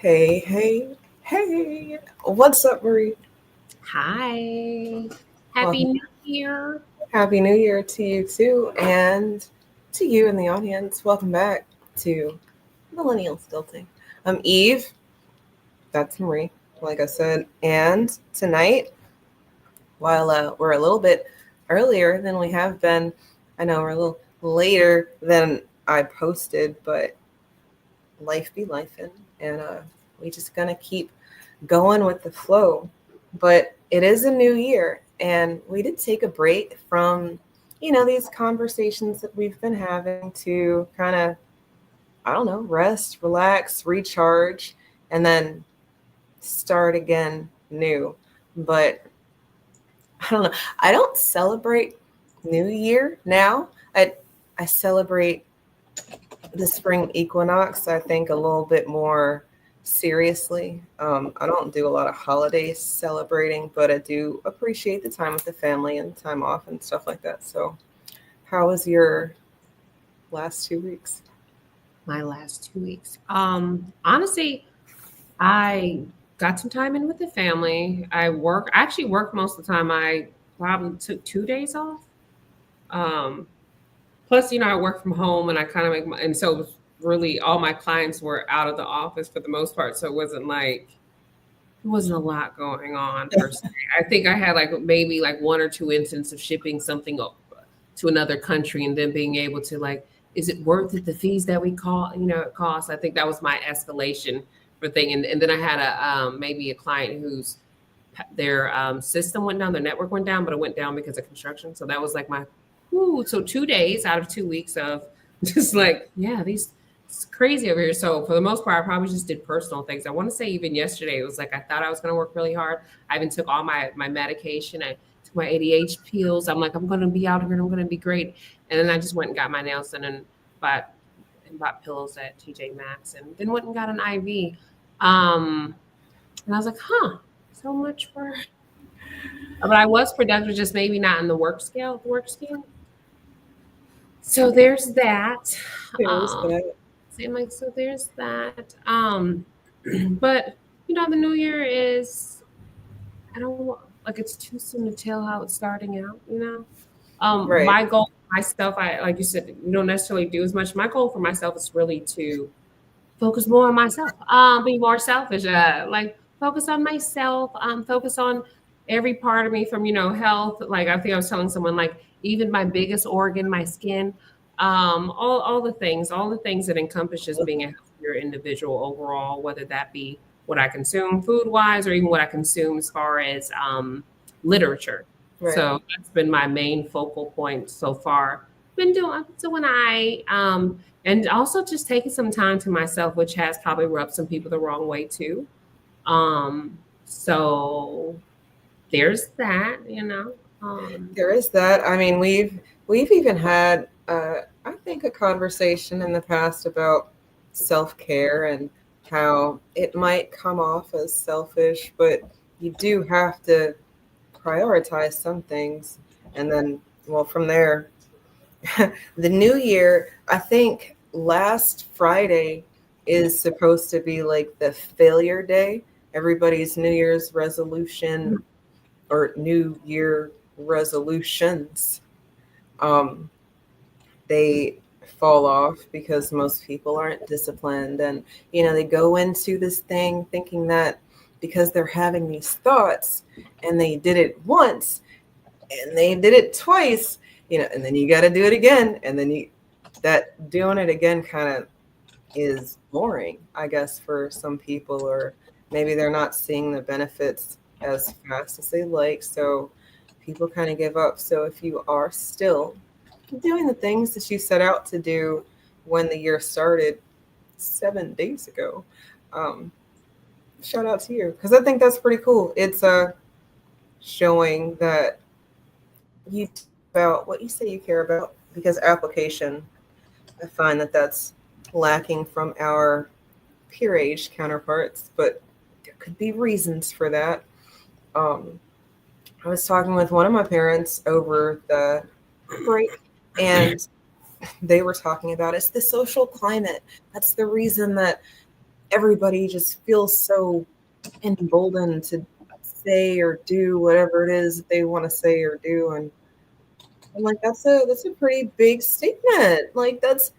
Hey, hey, hey. What's up, Marie? Hi. Happy Welcome. New Year. Happy New Year to you too, and to you in the audience. Welcome back to Millennial Stilting. I'm Eve. That's Marie, like I said. And tonight, while we're a little bit earlier than we have been, I know we're a little later than I posted, but life be lifing, and we just gonna keep going with the flow. But it is a new year, and we did take a break from, these conversations that we've been having to kind of, I don't know, rest, relax, recharge, and then start again new. But I don't know. I don't celebrate New Year now. I celebrate the spring equinox, I think, a little bit more seriously. I don't do a lot of holidays celebrating, but I do appreciate the time with the family and time off and stuff like that. So, how was your last 2 weeks? My last 2 weeks. Honestly, I got some time in with the family. I actually worked most of the time. I probably took 2 days off. Um, Plus, I work from home and I kind of and so it was really all my clients were out of the office for the most part. So it wasn't a lot going on per se. I think I had like maybe like one or two instances of shipping something up to another country and then being able to like, is it worth it? The fees that we call, it costs. I think that was my escalation for thing. And then I had maybe a client whose their system went down, their network went down, but it went down because of construction. So that was like my, so 2 days out of 2 weeks of just like, yeah, it's crazy over here. So for the most part, I probably just did personal things. I want to say even yesterday, it was like I thought I was going to work really hard. I even took all my medication. I took my ADH pills. I'm like, I'm going to be out here and I'm going to be great. And then I just went and got my nails done bought and bought pillows at TJ Maxx and then went and got an IV. And I was like, so much for. But I was productive, just maybe not in the work scale. So there's that. There's Um, that. Same like so there's that. But the new year is I don't like it's too soon to tell how it's starting out. Right. My goal for myself, I like you said, you don't necessarily do as much. My goal for myself is really to focus more on myself. Be more selfish. Like focus on myself. Focus on every part of me from health. Like I think I was telling someone like even my biggest organ, my skin, all the things that encompass just being a healthier individual overall, whether that be what I consume food wise or even what I consume as far as literature. Right. So that's been my main focal point so far. Been doing and also just taking some time to myself, which has probably rubbed some people the wrong way too. So there's that. There is that. I mean, we've even had I think a conversation in the past about self-care and how it might come off as selfish, but you do have to prioritize some things. And then, well, from there, the new year, I think last Friday is supposed to be like the failure day. Everybody's New Year's resolution or New Year resolutions, um, they fall off because most people aren't disciplined. And, they go into this thing thinking that because they're having these thoughts and they did it once and they did it twice, and then you got to do it again. And then that doing it again kind of is boring, I guess, for some people, or maybe they're not seeing the benefits as fast as they like. So people kind of give up. So if you are still doing the things that you set out to do when the year started 7 days ago, um, shout out to you, because I think that's pretty cool. It's showing that you about what you say you care about, because application, I find that that's lacking from our peer age counterparts, but there could be reasons for that. Um, I was talking with one of my parents over the break, and they were talking about it's the social climate. That's the reason that everybody just feels so emboldened to say or do whatever it is that they want to say or do. And I'm like, that's a pretty big statement. Like that's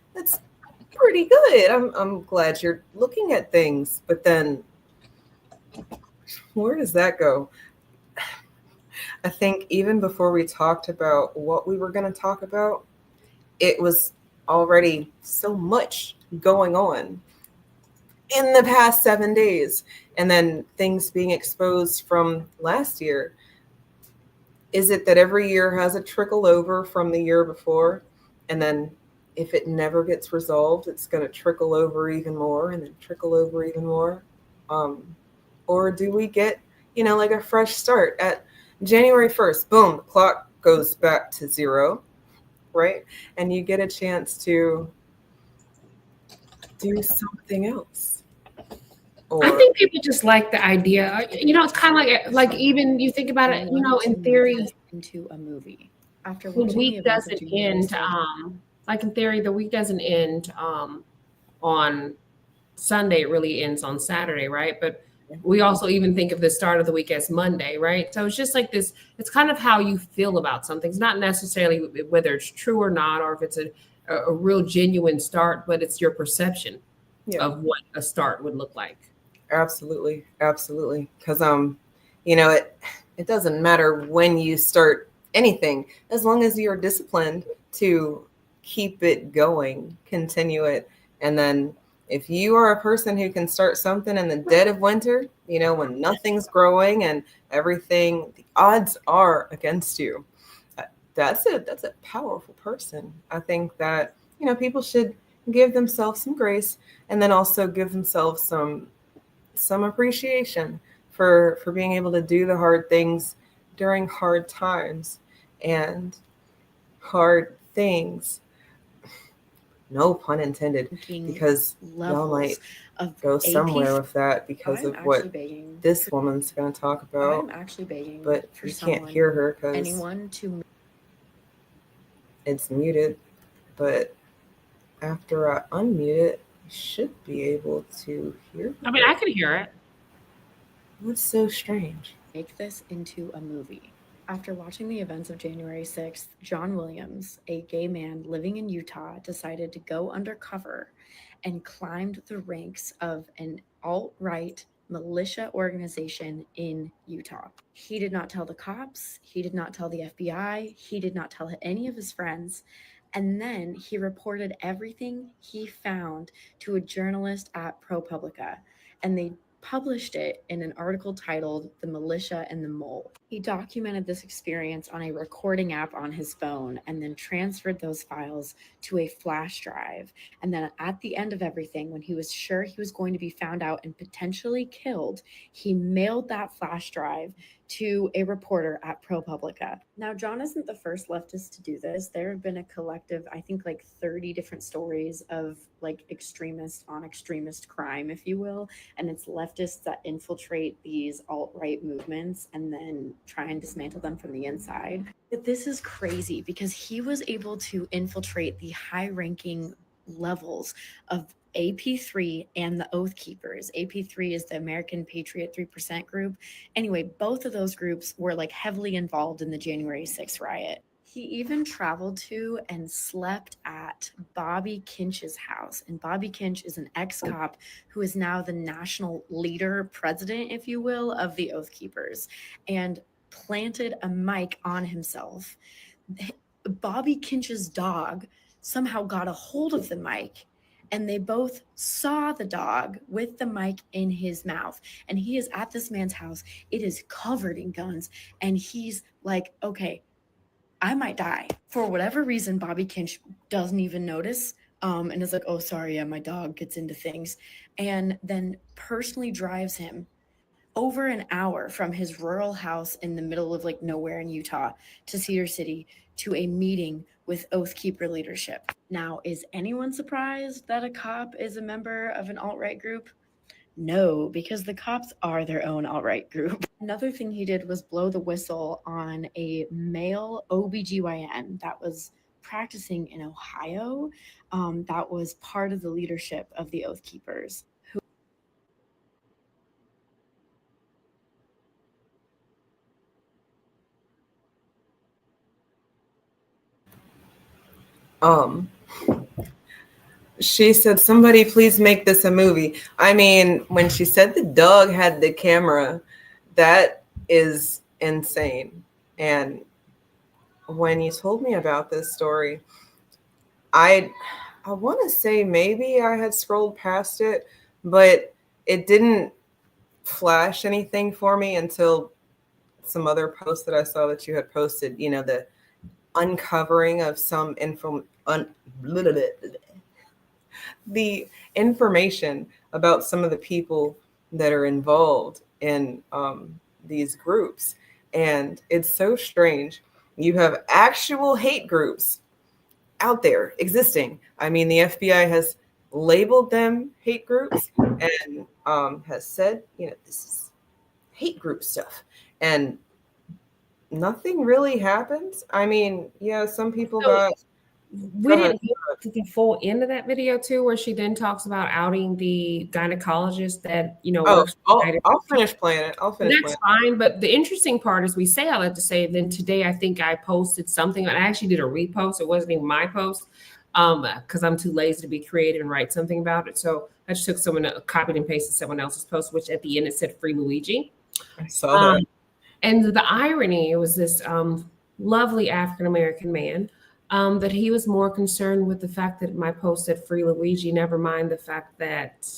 pretty good. I'm glad you're looking at things, but then where does that go? I think even before we talked about what we were going to talk about, it was already so much going on in the past 7 days. And then things being exposed from last year. Is it that every year has a trickle over from the year before? And then if it never gets resolved, it's going to trickle over even more and then trickle over even more. Um, or do we get, like a fresh start at January 1st? Boom, the clock goes back to zero, right? And you get a chance to do something else. I Or, think people just like the idea. It's kind of like even you think about it. Want In to make theory, this into a movie. After the watching the week events of doesn't January end. 6th, Like in theory, the week doesn't end on Sunday. It really ends on Saturday, right? But we also even think of the start of the week as Monday, right? So it's just like this. It's kind of how you feel about something. It's not necessarily whether it's true or not, or if it's a real genuine start, but it's your perception yeah, of what a start would look like. absolutely, absolutely. Because it doesn't matter when you start anything, as long as you're disciplined to keep it going, continue it, and then if you are a person who can start something in the dead of winter, when nothing's growing and everything, the odds are against you. uh, that's a powerful person. I think that people should give themselves some grace and then also give themselves some appreciation for being able to do the hard things during hard times and hard things, no pun intended, ranking because y'all levels might of go AP. somewhere with that because I'm of actually what begging. this woman's going to talk I'm about, actually begging but for you can't someone, hear her because anyone to it's muted. But after I unmute it, you should be able to hear I mean, I her. can hear it. What's so strange? make this into a movie. After watching the events of January 6th, John Williams, a gay man living in Utah, decided to go undercover and climbed the ranks of an alt right militia organization in Utah. He did not tell the cops, he did not tell the FBI, he did not tell any of his friends. And then he reported everything he found to a journalist at ProPublica, and they published it in an article titled The Militia and the Mole. He documented this experience on a recording app on his phone and then transferred those files to a flash drive. And then at the end of everything, when he was sure he was going to be found out and potentially killed, he mailed that flash drive to a reporter at ProPublica. Now, John isn't the first leftist to do this. There have been a collective, I think, like 30 different stories of like extremist on extremist crime, if you will. And it's leftists that infiltrate these alt-right movements and then try and dismantle them from the inside. But this is crazy because he was able to infiltrate the high-ranking levels of AP3 and the Oath Keepers. AP3 is the American Patriot 3% group. Anyway, both of those groups were like heavily involved in the January 6th riot. He even traveled to and slept at Bobby Kinch's house. And Bobby Kinch is an ex cop who is now the national leader, president, if you will, of the Oath Keepers, and planted a mic on himself. Bobby Kinch's dog somehow got a hold of the mic, and they both saw the dog with the mic in his mouth. And he is at this man's house. It is covered in guns. And he's like, okay, I might die. For whatever reason, Bobby Kinch doesn't even notice, and is like, oh, sorry, yeah, my dog gets into things. And then personally drives him over an hour from his rural house in the middle of like nowhere in Utah to Cedar City to a meeting with Oath Keeper leadership. Now, is anyone surprised that a cop is a member of an alt-right group? No, because the cops are their own alt-right group. Another thing he did was blow the whistle on a male OBGYN that was practicing in Ohio, that was part of the leadership of the Oath Keepers. Um, she said, "Somebody please make this a movie." I mean, when she said the dog had the camera, that is insane. And when you told me about this story, I I want to say maybe I had scrolled past it, but it didn't flash anything for me until some other post that I saw that you had posted, the uncovering of some the information about some of the people that are involved in these groups. And it's so strange. You have actual hate groups out there existing. I mean, the FBI has labeled them hate groups and has said, this is hate group stuff. And nothing really happens. I mean, yeah, some people got. We didn't get the full end of that video too, where she then talks about outing the gynecologist that works. I'll finish playing it. That's fine, but the interesting part is we say all that to say. Then today, I think I posted something, and I actually did a repost. It wasn't even my post, because I'm too lazy to be creative and write something about it. So I just took copied and pasted someone else's post, which at the end it said "Free Luigi." I saw that. And the irony, it was this lovely African American man. That he was more concerned with the fact that my post said "Free Luigi," never mind the fact that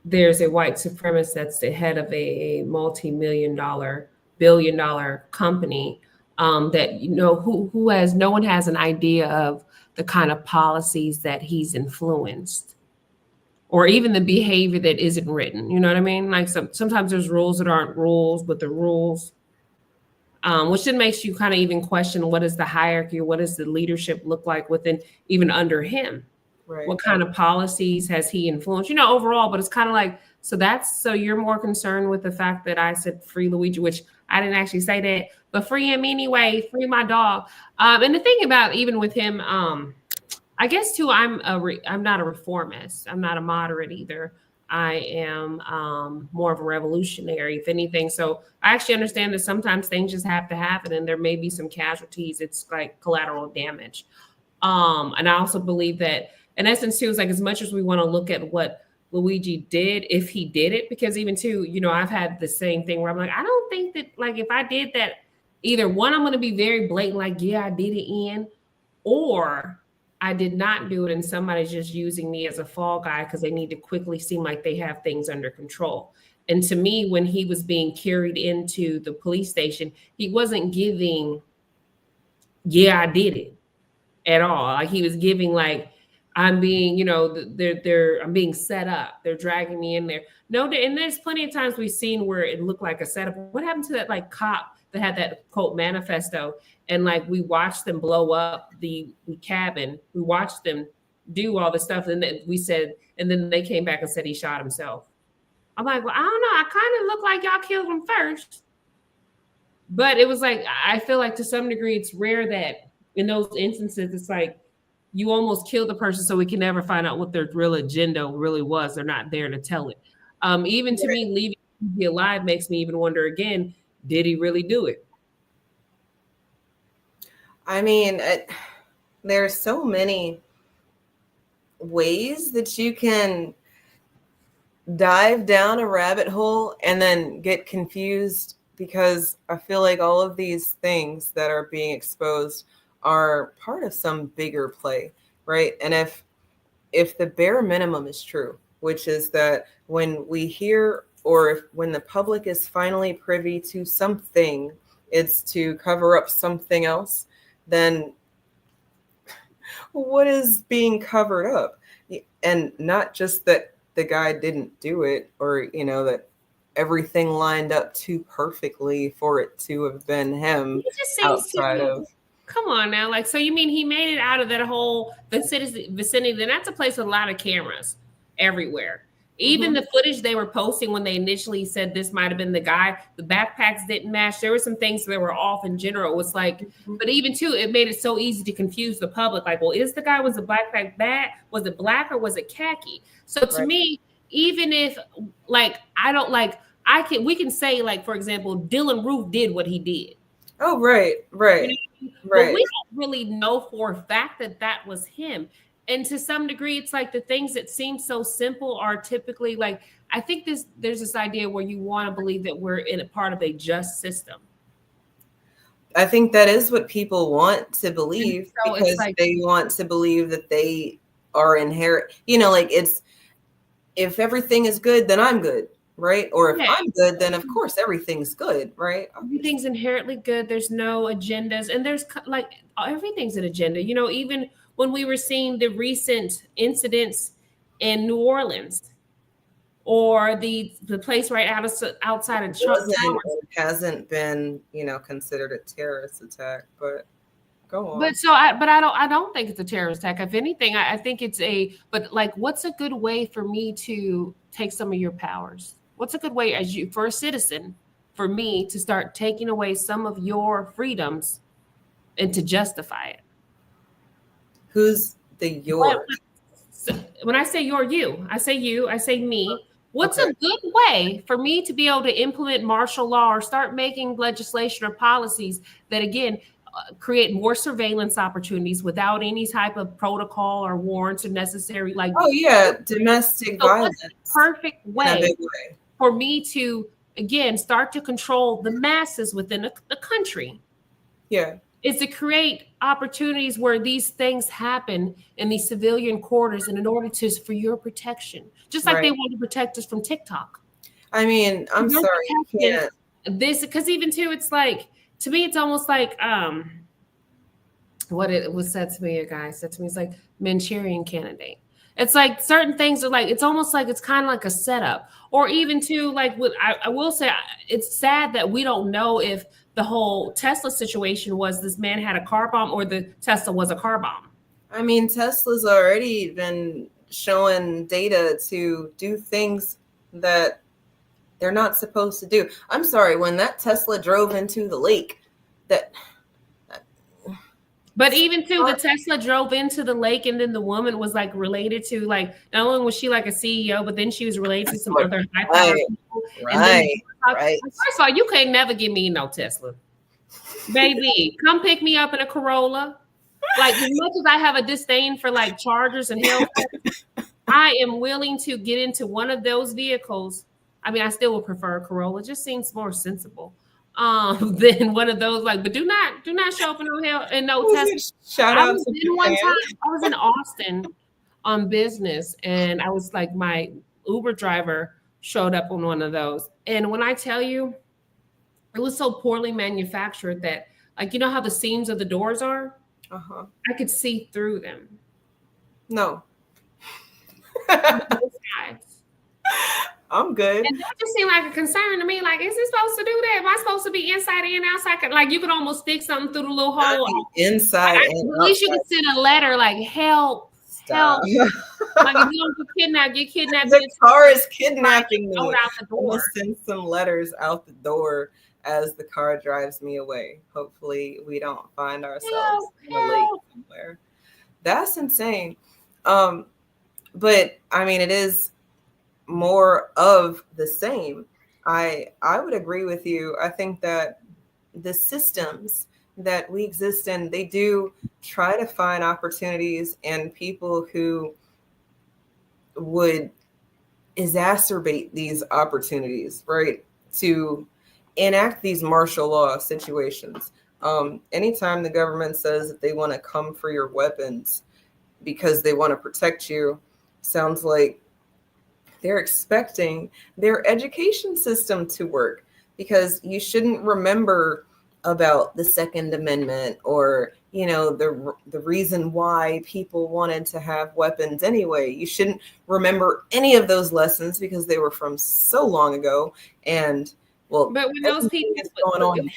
there's a white supremacist that's the head of a billion-dollar company that who has no one has an idea of the kind of policies that he's influenced, or even the behavior that isn't written. You know what I mean? Like sometimes there's rules that aren't rules, but the rules. Which then makes you kind of even question what is the hierarchy, what does the leadership look like within, even under him? Right. What kind of policies has he influenced, overall? But it's kind of like, so you're more concerned with the fact that I said "Free Luigi," which I didn't actually say that, but free him anyway, free my dog. And the thing about even with him, I guess too, I'm not a reformist. I'm not a moderate either. I am more of a revolutionary, if anything. So I actually understand that sometimes things just have to happen and there may be some casualties. It's like collateral damage. And I also believe that, in essence, too, is like as much as we want to look at what Luigi did, if he did it, because even too, I've had the same thing where I'm like, I don't think that, like, if I did that, either one, I'm going to be very blatant, like, yeah, I did it, Ian, or I did not do it and somebody's just using me as a fall guy because they need to quickly seem like they have things under control. And to me, when he was being carried into the police station, he wasn't giving, yeah, I did it at all. Like he was giving like, I'm being, I'm being set up. They're dragging me in there. No, and there's plenty of times we've seen where it looked like a setup. What happened to that like cop that had that quote manifesto? And like we watched them blow up the cabin. We watched them do all the stuff. And then we said, and then they came back and said he shot himself. I'm like, well, I don't know. I kind of look like y'all killed him first. But it was like, I feel like to some degree, it's rare that in those instances, it's like you almost kill the person so we can never find out what their real agenda really was. They're not there to tell it. Even to me, leaving him alive makes me even wonder again, did he really do it? I mean, there's so many ways that you can dive down a rabbit hole and then get confused, because I feel like all of these things that are being exposed are part of some bigger play, right? And if the bare minimum is true, which is that when we hear, or when the public is finally privy to something, it's to cover up something else, then what is being covered up? And not just that the guy didn't do it, or that everything lined up too perfectly for it to have been him outside of. Come on now. Like, so you mean he made it out of that whole vicinity? Then that's a place with a lot of cameras everywhere. Even the footage they were posting when they initially said this might have been the guy, the backpacks didn't match. There were some things that were off in general. It was like, but even too, it made it so easy to confuse the public. Like, well, was the backpack bad? Was it black or was it khaki? So to me, even if like, we can say like, for example, Dylan Roof did what he did. Oh, right, You right, know? But right. we don't really know for a fact that that was him. And to some degree, it's like the things that seem so simple are typically like, I think there's this idea where you want to believe that we're in a part of a just system. I think that is what people want to And believe so it's because like, they want to believe that they are inherent. Like it's if everything is good, then I'm good, right? Or if yeah, I'm good, then of course everything's good, right? Obviously. everything's inherently good. There's no agendas, and there's like everything's an agenda. Even when we were seeing the recent incidents in New Orleans or the place right outside of Trump Wasn't Towers. or hasn't been, considered a terrorist attack, but go But on. so I don't think it's a terrorist attack. If anything, I think it's but like what's a good way for me to take some of your powers? What's a good way as you for a citizen for me to start taking away some of your freedoms and to justify it? Who's the What, yours? so when I say you, I say me. What's Okay. a good way for me to be able to implement martial law or start making legislation or policies that, again, create more surveillance opportunities without any type of protocol or warrants or necessary, like, Oh yeah, domestic so what's the violence perfect in a way big way. for me to, again, start to control the masses within the country? Yeah, Is to create opportunities where these things happen in these civilian quarters and in order to for your protection, just like right. they want to protect us from TikTok. I mean, For I'm your sorry, you protection, can't. this because even too, it's like to me, it's almost like what it was said to me, a guy said to me, it's like Manchurian candidate. It's like certain things are like it's almost like it's kind of like a setup, or even to like what I will say, it's sad that we don't know if the whole Tesla situation was this man had a car bomb or the Tesla was a car bomb. I mean, Tesla's already been showing data to do things that they're not supposed to do. I'm sorry, when that Tesla drove into the lake, that But even too, the Tesla drove into the lake, and then the woman was like related to like not only was she like a CEO, but then she was related to some other high powered right, people. And then right, right. first of all, you can't never give me no Tesla. Baby, come pick me up in a Corolla. Like as much as I have a disdain for like Chargers and Hellcats, I am willing to get into one of those vehicles. I mean, I still would prefer a Corolla. It just seems more sensible than one of those. Like, but do not show up in no hell and no Tesla. Shout I out was to in one Japan. time. I was in Austin on business, and I was like, my Uber driver showed up on one of those, and when I tell you, it was so poorly manufactured that, like, you know how the seams of the doors are? Uh-huh. I could see through them. No. Those guys. I'm good. And that just seemed like a concern to me. Like, is it supposed to do that? Am I supposed to be inside and outside? Like, you could almost stick something through the little Not hole. the inside and At least you could outside. send a letter like, help, Stop. help. Like, if you don't get kidnapped. The car is Right, kidnapping throw it me. out the I'm gonna door. send some letters out the door as the car drives me away. Hopefully, we don't find ourselves Help, in a lake help. somewhere. That's insane. Um, but I mean, it is more of the same. I would agree with you. I think that the systems that we exist in, they do try to find opportunities and people who would exacerbate these opportunities, right? To enact these martial law situations. Anytime the government says that they want to come for your weapons because they want to protect you, sounds like they're expecting their education system to work because you shouldn't remember about the Second Amendment or the reason why people wanted to have weapons anyway. You shouldn't remember any of those lessons because they were from so long ago, and well, But when those everything people, is going on.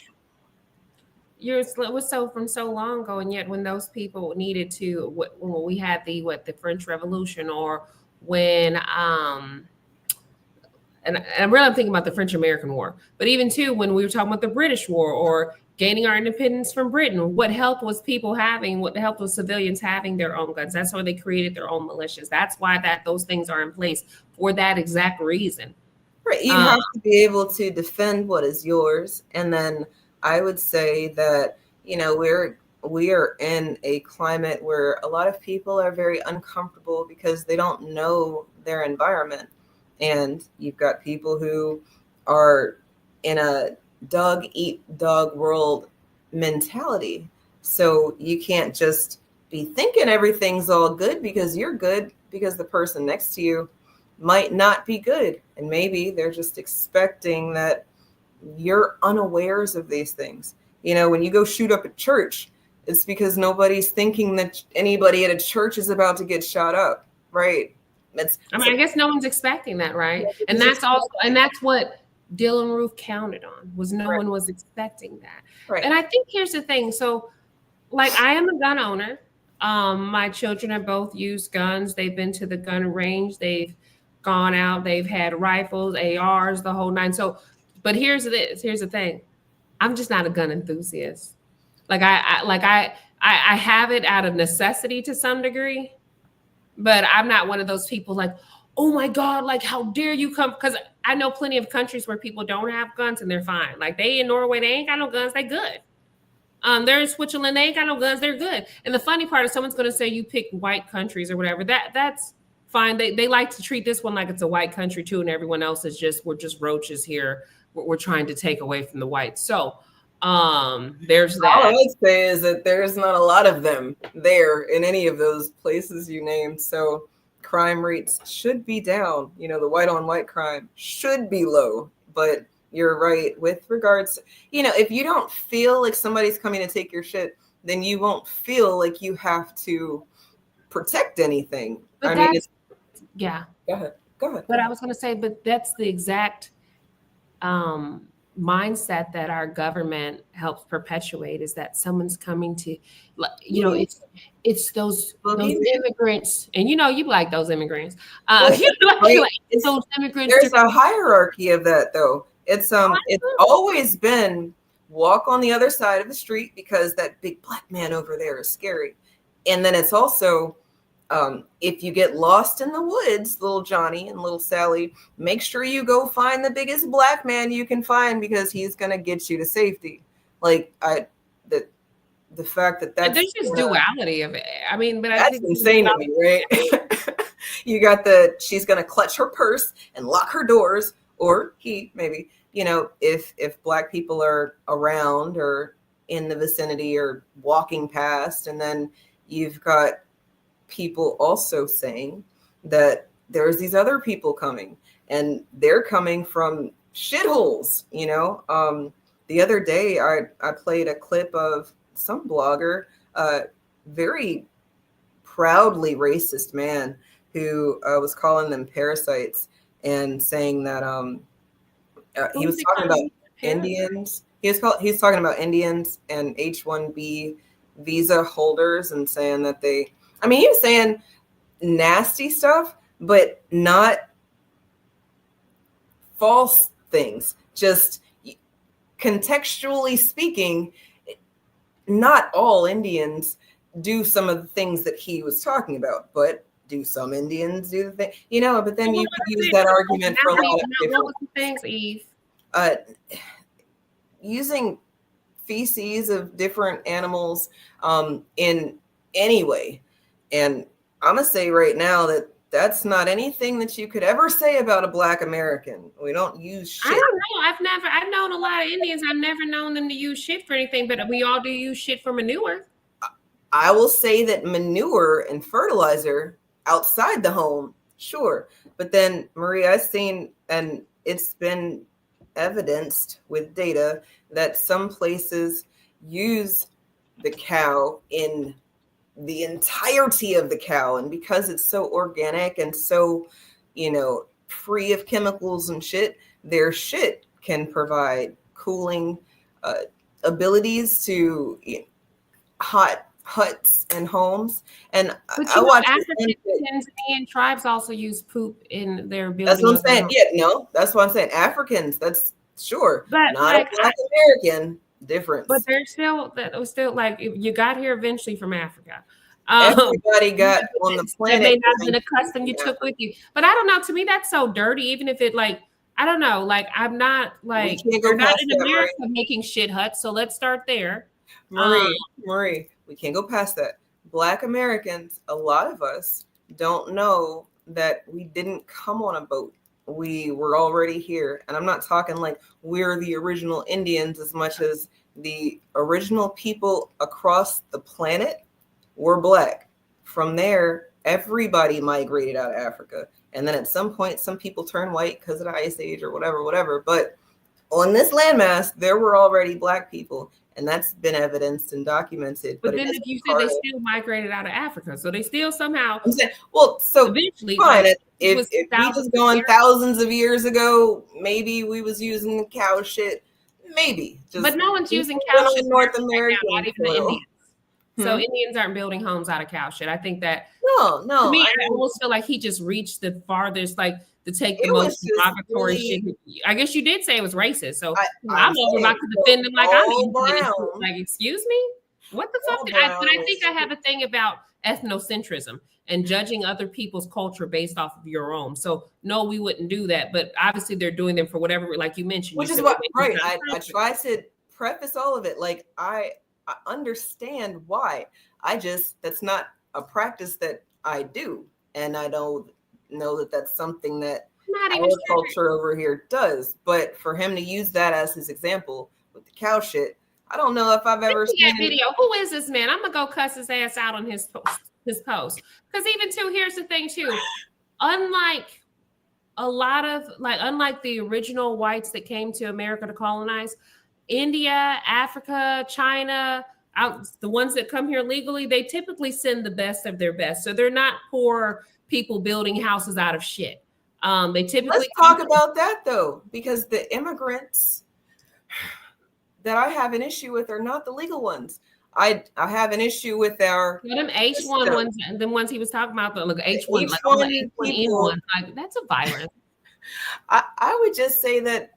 it was so from so long ago, and yet when those people needed to, when we had the French Revolution, or when and I'm thinking about the French American War, but even too when we were talking about the British War or gaining our independence from Britain, what helped was what helped was civilians having their own guns. That's why they created their own militias. That's why those things are in place for that exact reason. Right, you have to be able to defend what is yours, and then I would say that, we are in a climate where a lot of people are very uncomfortable because they don't know their environment. And you've got people who are in a dog eat dog world mentality. So you can't just be thinking everything's all good because you're good, because the person next to you might not be good. And maybe they're just expecting that you're unawares of these things. When you go shoot up a church, it's because nobody's thinking that anybody at a church is about to get shot up, right? I guess no one's expecting that, right? And that's what Dylan Roof counted on, was no one was expecting that. Right. And I think here's the thing. So, like, I am a gun owner. My children have both used guns. They've been to the gun range. They've gone out. They've had rifles, ARs, the whole nine. So, but here's the thing. I'm just not a gun enthusiast. Like I have it out of necessity to some degree, but I'm not one of those people like, oh my God, like how dare you come? Because I know plenty of countries where people don't have guns and they're fine. Like they in Norway, they ain't got no guns, they good. They're in Switzerland, they ain't got no guns, they're good. And the funny part is someone's gonna say you pick white countries or whatever. That's fine. They like to treat this one like it's a white country too, and everyone else is we're just roaches here. We're trying to take away from the whites. So there's that. All I would say is that there's not a lot of them there in any of those places you named. So crime rates should be down. The white on white crime should be low. But you're right with regards, if you don't feel like somebody's coming to take your shit, then you won't feel like you have to protect anything. But yeah. Go ahead. But I was going to say, but that's the exact mindset that our government helps perpetuate, is that someone's coming to, it's those immigrants, and you like those immigrants. It's those immigrants. There's a hierarchy of that, though. It's always been walk on the other side of the street because that big black man over there is scary, and then it's also if you get lost in the woods, little Johnny and little Sally, make sure you go find the biggest black man you can find because he's going to get you to safety. Like the fact that that's there's just duality of it. I mean, but that's insane to me, right? You got she's going to clutch her purse and lock her doors, or he maybe, if black people are around or in the vicinity or walking past, and then you've got people also saying that there's these other people coming and they're coming from shitholes. The other day I played a clip of some blogger, very proudly racist man who was calling them parasites and saying that he was talking about Indians. He's talking about Indians and H-1B visa holders and saying that he was saying nasty stuff, but not false things. Just contextually speaking, not all Indians do some of the things that he was talking about, but do some Indians do the thing? But then you could use that argument for a lot of different things, Eve. Using feces of different animals in any way. And I'm going to say right now that that's not anything that you could ever say about a Black American. We don't use shit. I don't know. I've known a lot of Indians. I've never known them to use shit for anything, but we all do use shit for manure. I will say that manure and fertilizer outside the home, sure. But then, Marie, I've seen, and it's been evidenced with data, that some places use the cow in the entirety of the cow, and because it's so organic and so free of chemicals and shit, their shit can provide cooling abilities to hot huts and homes. And I watch African tribes also use poop in their building. That's what I'm saying. That's what I'm saying. Africans, that's sure, but not a Black American difference. But that was still like, you got here eventually from Africa. Everybody got on the planet. That may not have been a custom you took with you. But I don't know. To me, that's so dirty. Even if it I don't know. Like, I'm not like, can't go we're not past in that, America making shit huts. So let's start there. Marie, we can't go past that. Black Americans, a lot of us don't know that we didn't come on a boat. We were already here. And I'm not talking like we're the original Indians as much as the original people across the planet were Black. From there, everybody migrated out of Africa. And then at some point, some people turned white because of the Ice Age or whatever. But on this landmass, there were already Black people. And that's been evidenced and documented. But then if you said they still migrated out of Africa, so they still somehow. I'm saying, well, so eventually, fine. like, if we just going thousands of years ago, maybe we was using cow shit. Maybe. But no one's using cow shit North America. Not even the Indians. So Indians aren't building homes out of cow shit. I think that. No. To me, I almost feel like he just reached the farthest, like, to take the most derogatory shit. I guess you did say it was racist. So I'm over about to defend him like I'm like, excuse me? What the fuck? But I think I have a thing about ethnocentrism and judging other people's culture based off of your own. So no, we wouldn't do that. But obviously they're doing them for whatever, like you mentioned. Which is what, right. I try to preface all of it. Like, I understand why. That's not a practice that I do. And I don't know that that's something that our culture over here does. But for him to use that as his example with the cow shit, I don't know if I've ever seen that video. Who is this man? I'm gonna go cuss his ass out on his post. Because even too, here's the thing too. Unlike the original whites that came to America to colonize, India, Africa, China, the ones that come here legally, they typically send the best of their best. So they're not poor people building houses out of shit. They typically. Let's talk about that though, because the immigrants that I have an issue with are not the legal ones. I have an issue with our them H1 ones, the ones he was talking about. Look, H1, like H1N1, like that's a virus. I would just say that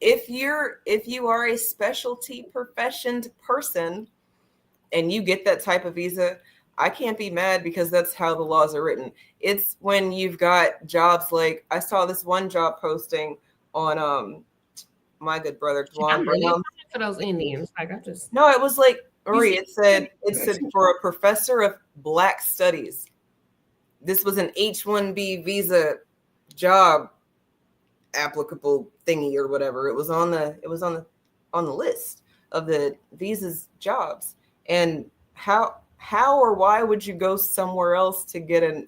if you are a specialty professioned person and you get that type of visa, I can't be mad because that's how the laws are written. It's when you've got jobs like I saw this one job posting on my good brother Juan. For those Indians, like I just no, it was like Marie. It said for a professor of Black studies. This was an H-1B visa job applicable thingy or whatever. It was on the list of the visas jobs. And how or why would you go somewhere else to get a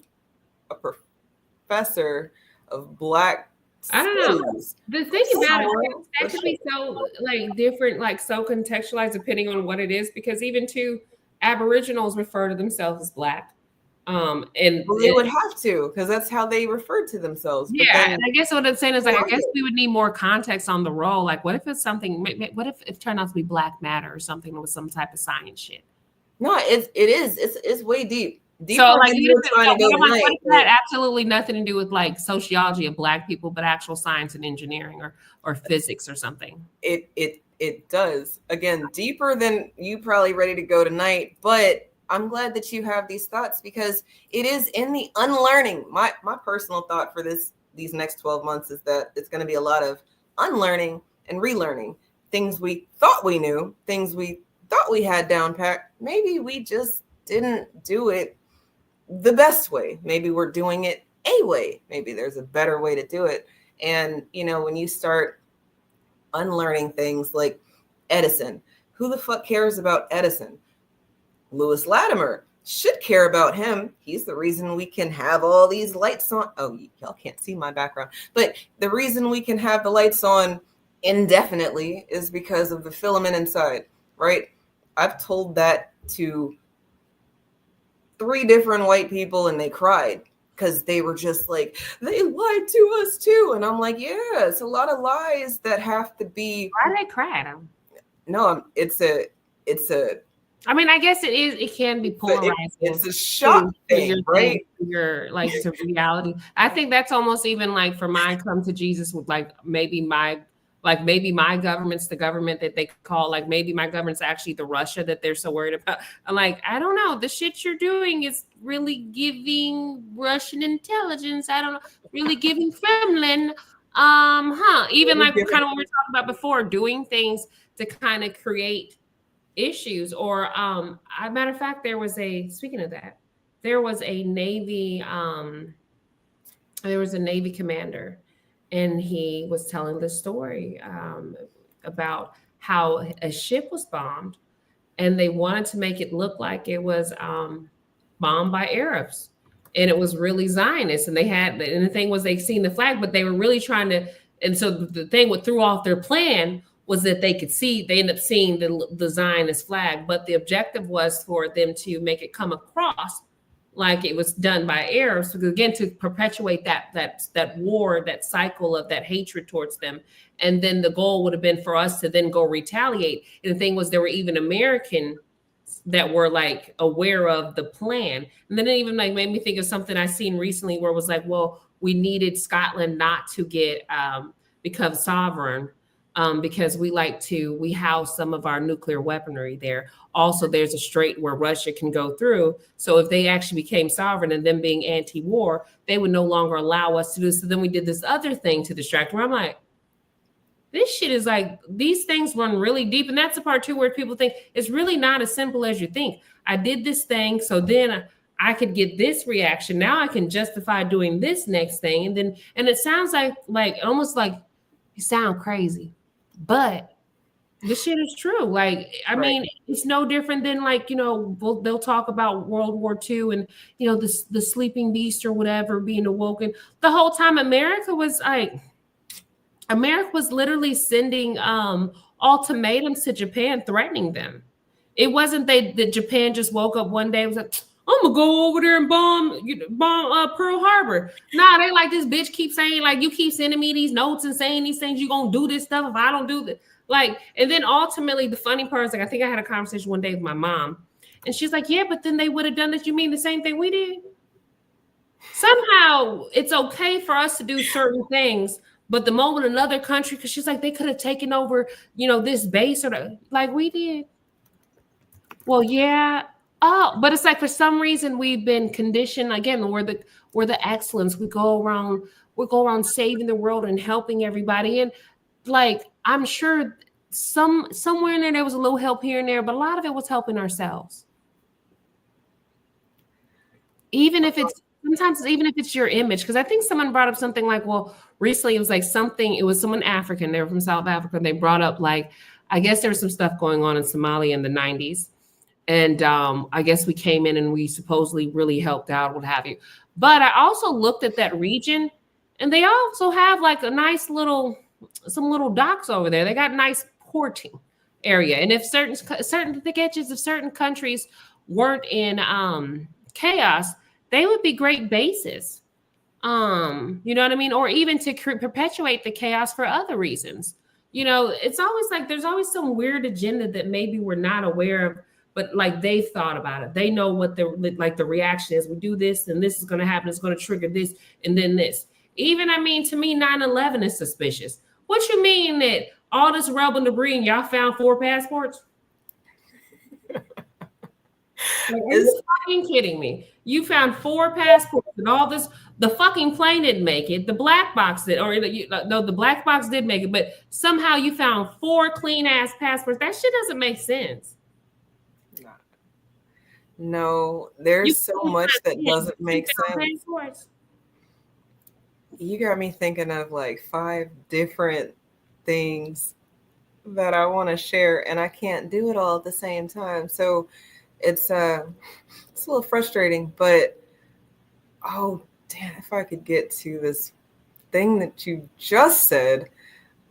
professor of Black I don't know. The thing about it, it's actually so like different, like so contextualized depending on what it is, because even too, Aboriginals refer to themselves as Black. And they would have to, because that's how they refer to themselves. But yeah, and I guess what I'm saying is like I guess we would need more context on the role. Like, what if it's something? What if it turned out to be Black Matter or something with some type of science shit? No, it is. It's way deep. So like what had absolutely nothing to do with like sociology of Black people, but actual science and engineering or physics or something. It does. Again, deeper than you probably ready to go tonight, but I'm glad that you have these thoughts because it is in the unlearning. My personal thought for these next 12 months is that it's going to be a lot of unlearning and relearning things we thought we knew, things we thought we had down pat. Maybe we just didn't do it the best way. Maybe we're doing it a way. Maybe there's a better way to do it. And, when you start unlearning things like Edison, who the fuck cares about Edison? Lewis Latimer should care about him. He's the reason we can have all these lights on. Oh, y'all can't see my background. But the reason we can have the lights on indefinitely is because of the filament inside, right? I've told that to 3 different white people and they cried because they were just like, they lied to us too. And I'm like, yeah, it's a lot of lies that have to be. Why did they cry? No, it's a. I mean, I guess it is. It can be polarizing. It's a shock thing, right? Your like to reality. I think that's almost even like for my come to Jesus with like maybe my government's the government that they call like maybe my government's actually the Russia that they're so worried about. I'm like, I don't know. The shit you're doing is really giving Russian intelligence. I don't know, really giving Kremlin. Even Maybe like give kind it- of what we were talking about before, doing things to kind of create issues. Or a matter of fact, speaking of that, there was a Navy commander, and he was telling the story about how a ship was bombed, and they wanted to make it look like it was bombed by Arabs, and it was really Zionist. And the thing was, they seen the flag, but they were really trying to. And so the thing what threw off their plan was that they ended up seeing the Zionist flag, but the objective was for them to make it come across like it was done by Arabs, because again, to perpetuate that war, that cycle of that hatred towards them. And then the goal would have been for us to then go retaliate. And the thing was, there were even American that were like aware of the plan. And then it even like made me think of something I seen recently where it was like, well, we needed Scotland not to get become sovereign, because we house some of our nuclear weaponry there. Also, there's a strait where Russia can go through. So if they actually became sovereign, and them being anti-war, they would no longer allow us to do. So then we did this other thing to distract them. I'm like, this shit is like, these things run really deep. And that's the part too where people think it's really not as simple as you think. I did this thing, so then I could get this reaction. Now I can justify doing this next thing. And it sounds like almost like you sound crazy, but this shit is true. Like, I mean, it's no different than like, they'll talk about World War II and, the sleeping beast or whatever being awoken. The whole time America was literally sending ultimatums to Japan, threatening them. It wasn't that Japan just woke up one day and was like, I'm gonna go over there and bomb Pearl Harbor. Nah, they like, this bitch keeps saying, like, you keep sending me these notes and saying these things, you gonna do this stuff if I don't do this. Like, and then ultimately the funny part is, like, I think I had a conversation one day with my mom, and she's like, yeah, but then they would have done this. You mean the same thing we did? Somehow it's okay for us to do certain things, but the moment another country, because she's like, they could have taken over, this base like we did. Well, yeah. Oh, but it's like for some reason we've been conditioned again. We're the excellence. We go around saving the world and helping everybody. And like, I'm sure somewhere in there was a little help here and there, but a lot of it was helping ourselves. Even if it's your image, because I think someone brought up something like, well, recently it was someone African, they were from South Africa, and they brought up, like, I guess there was some stuff going on in Somalia in the 90s. And I guess we came in and we supposedly really helped out, what have you. But I also looked at that region, and they also have like some little docks over there. They got nice porting area. And if certain edges of certain countries weren't in chaos, they would be great bases. You know what I mean? Or even to perpetuate the chaos for other reasons. It's always like there's always some weird agenda that maybe we're not aware of, but like they've thought about it. They know what the reaction is. We do this and this is going to happen. It's going to trigger this and then this. Even, I mean, to me, 9/11 is suspicious. What you mean that all this rebel debris and y'all found 4 passports? Like, are you fucking kidding me? You found 4 passports and all this. The fucking plane didn't make it. The black box did, no, the black box did make it, but somehow you found 4 clean ass passports. That shit doesn't make sense. No, there's so much that doesn't make sense. You got me thinking of like 5 different things that I want to share, and I can't do it all at the same time. So it's a little frustrating, but oh damn, if I could get to this thing that you just said.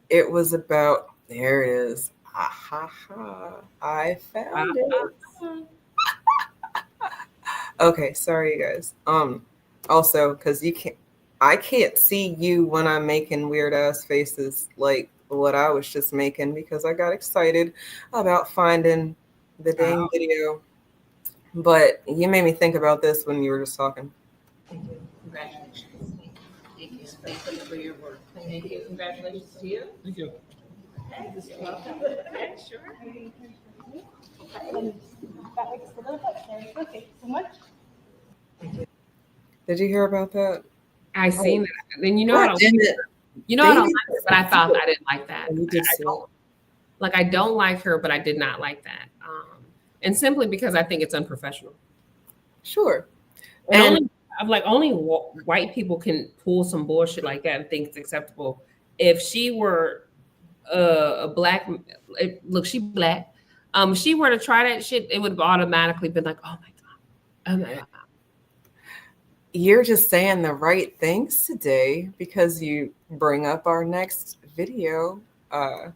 It was about, there it is. I found it. Okay, sorry you guys. Also, because I can't see you when I'm making weird ass faces like what I was just making, because I got excited about finding the dang video. But you made me think about this when you were just talking. Thank you. Congratulations. Thank you. Thank you for your work. Thank you. Congratulations to you. Thank you. You're welcome. Okay, sure. Thank you so much. Did you hear about that? I seen that. Then you know how You know, I don't Baby, like her, but I thought I didn't like that. you did I say don't like. I don't like her, but I did not like that. And simply because I think it's unprofessional. sure. And And only I'm like only white people can pull some bullshit like that and think it's acceptable. If she were a black, look, she black. She were to try that shit, it would have automatically been like, oh my god, oh my god. you're just saying the right things today because you bring up our next video. I'm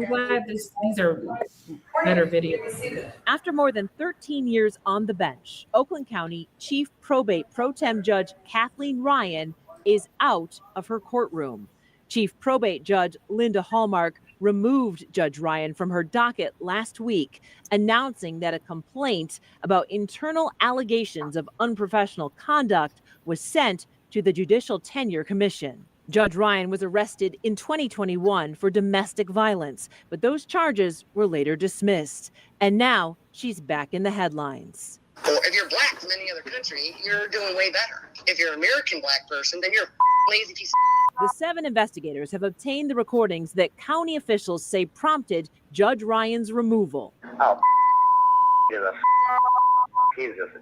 glad these are better videos. After more than 13 years on the bench, Oakland County Chief Probate Pro Tem Judge Kathleen Ryan is out of her courtroom. Chief Probate Judge Linda Hallmark removed Judge Ryan from her docket last week, announcing that a complaint about internal allegations of unprofessional conduct was sent to the Judicial Tenure Commission. Judge Ryan was arrested in 2021 for domestic violence, but those charges were later dismissed. And now she's back in the headlines. Well, if you're black from any other country, you're doing way better. If you're an American black person, then you're a lazy piece of. The 7 investigators have obtained the recordings that county officials say prompted Judge Ryan's removal. Oh, he's just.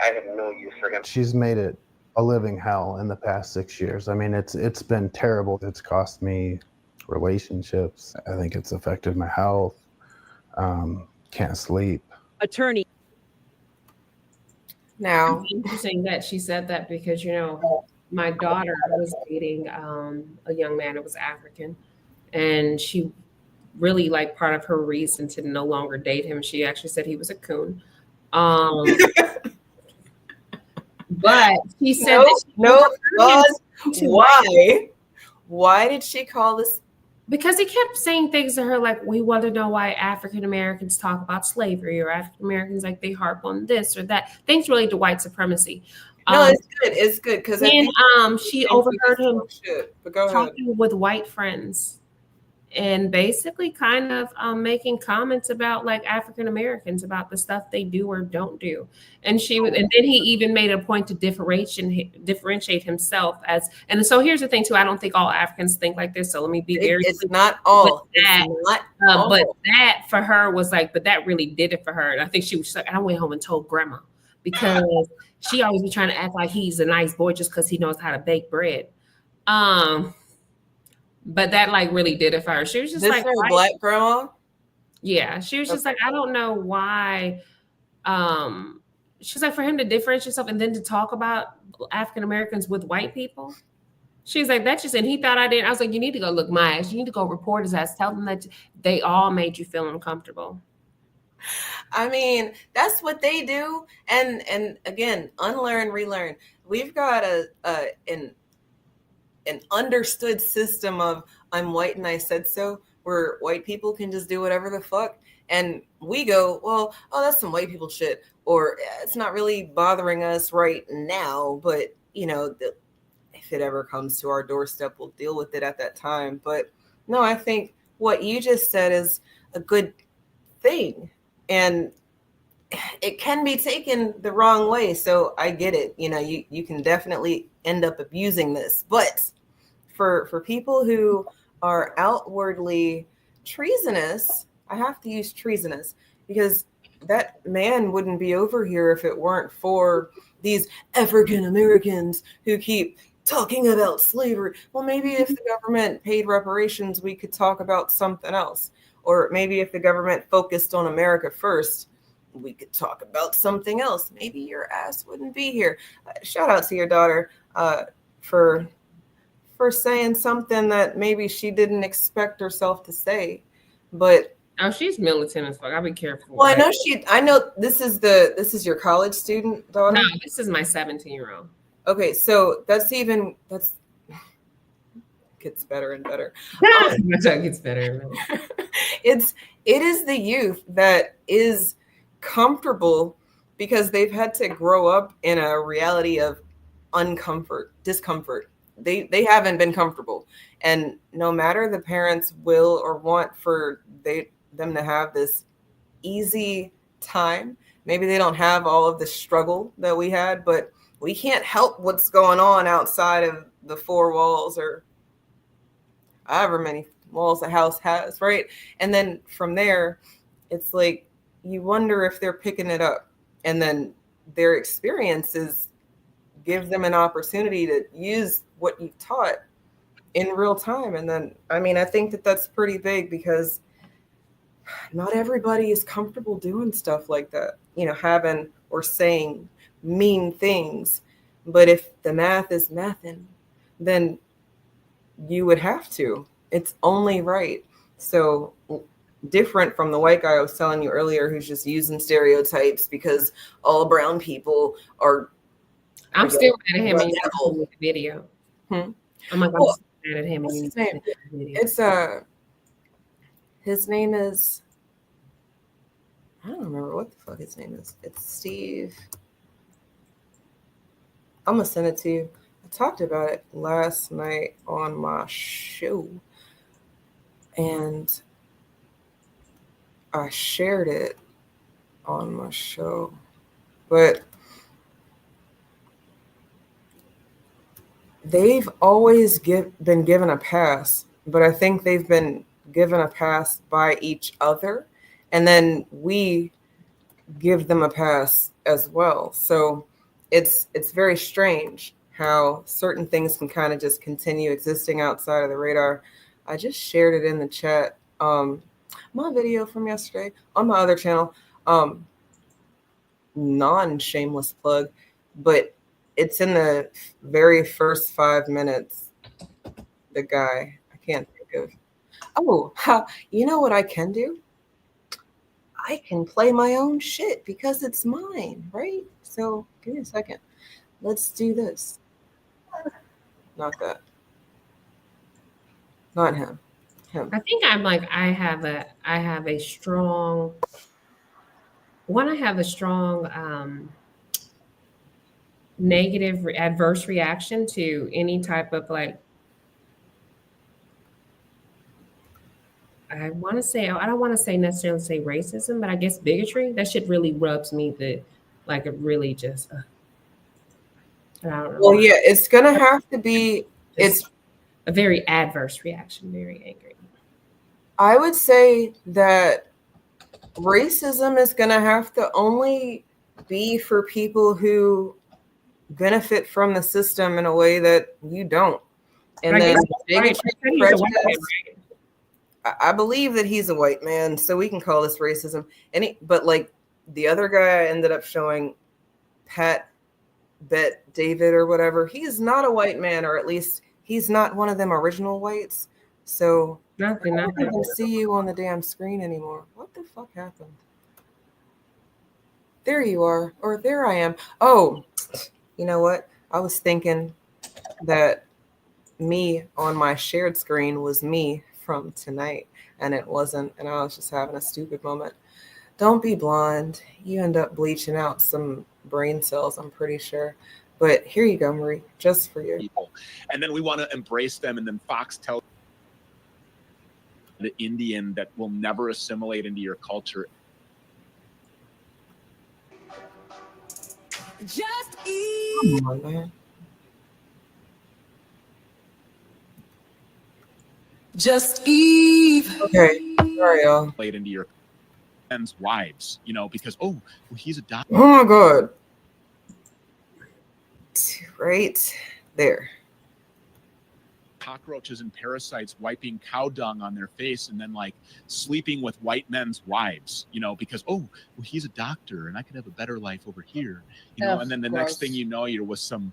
I have no use for him. She's made it a living hell in the past 6 years. I mean, it's been terrible. It's cost me relationships. I think it's affected my health. Can't sleep. Attorney. Now, It's interesting that she said that because, you know, my daughter was dating a young man that was African, and she really, like, part of her reason to no longer date him, she actually said he was a coon. But she said why did she call this? because he kept saying things to her like, we want to know why African Americans talk about slavery, or African Americans, like, they harp on this or that, things related to white supremacy. No, it's good. It's good because she overheard him but go ahead. talking with white friends and basically kind of making comments about, like, African Americans, about the stuff they do or don't do. And and then he even made a point to differentiate himself as. And so here's the thing too: I don't think all Africans think like this. So let me be very. It's not all. That, it's not all. But that for her was like, but that really did it for her. And I think she was like, I went home and told grandma, because she always be trying to act like he's a nice boy just because he knows how to bake bread. But that, like, really did it for her. She was just this like, her black grandma. Yeah, she was just like, I don't know why. She's like, for him to differentiate himself and then to talk about African Americans with white people. She's like, that's just, and he thought I didn't. I was like, you need to go look my ass. You need to go report his ass. Tell them that they all made you feel uncomfortable. I mean, that's what they do. And again, unlearn, relearn. We've got an understood system of I'm white and I said so, where white people can just do whatever the fuck. And we go, well, oh, that's some white people shit. Or it's not really bothering us right now, but, you know, if it ever comes to our doorstep, we'll deal with it at that time. But no, I think what you just said is a good thing. And it can be taken the wrong way. So I get it. You know, you can definitely end up abusing this. But for people who are outwardly treasonous, I have to use treasonous because that man wouldn't be over here if it weren't for these African Americans who keep talking about slavery. Well, maybe if the government paid reparations, we could talk about something else. Or maybe if the government focused on America first, we could talk about something else. Maybe your ass wouldn't be here. Shout out to your daughter for saying something that maybe she didn't expect herself to say. But oh, she's militant as fuck. I'll be careful. Well, I know this is your college student daughter. No, this is my 17-year-old. Okay, so that's gets better and better. It gets better. It is the youth that is comfortable because they've had to grow up in a reality of discomfort. They haven't been comfortable, and no matter the parents' will or want for them to have this easy time, maybe they don't have all of the struggle that we had, but we can't help what's going on outside of the four walls or however many walls a house has, right? And then from there, it's like you wonder if they're picking it up, and then their experiences give them an opportunity to use what you've taught in real time. And then, I mean, I think that that's pretty big because not everybody is comfortable doing stuff like that, having or saying mean things. But if the math is mathin', then you would have to. It's only right. So different from the white guy I was telling you earlier who's just using stereotypes because all brown people are. I'm still mad at him and you Radical. didn't the video. Hmm? I'm like, I'm Well, still mad at him and what's you his didn't name? the video. It's his name is, I don't remember what the fuck his name is. It's Steve. I'm gonna send it to you. I talked about it last night on my show, and I shared it on my show, but they've always been given a pass, but I think they've been given a pass by each other, and then we give them a pass as well. So it's very strange how certain things can kind of just continue existing outside of the radar. I just shared it in the chat. My video from yesterday on my other channel, non-shameless plug, but it's in the very first 5 minutes. The guy, I can't think of. Oh, you know what I can do? I can play my own shit because it's mine, right? So give me a second. Let's do this. Not that. Not him. Him. I think I'm like I have a strong negative adverse reaction to any type of like I want to say I don't want to say necessarily say racism, but I guess bigotry. That shit really rubs me like it really just I don't know. Well, yeah, it's gonna have to be. It's a very adverse reaction, very angry. I would say that racism is gonna have to only be for people who benefit from the system in a way that you don't. And then bigotry, prejudice. I believe that he's a white man, so we can call this racism. But like the other guy I ended up showing, Bet David or whatever, he's not a white man, or at least he's not one of them original whites. So I don't even see you on the damn screen anymore. What the fuck happened? There you are, or there I am. Oh, you know what? I was thinking that me on my shared screen was me from tonight, and it wasn't, and I was just having a stupid moment. Don't be blind. You end up bleaching out some brain cells, I'm pretty sure. But here you go, Marie, just for you. People. And then we want to embrace them, and then Fox tells the Indian that will never assimilate into your culture. Just eat. Come on, man. Just Eve. Okay, sorry, y'all. Into your men's wives, because he's a doctor. Oh my god. Right there. Cockroaches and parasites wiping cow dung on their face and then like sleeping with white men's wives, because he's a doctor and I could have a better life over here, and then the next thing you know, you're with some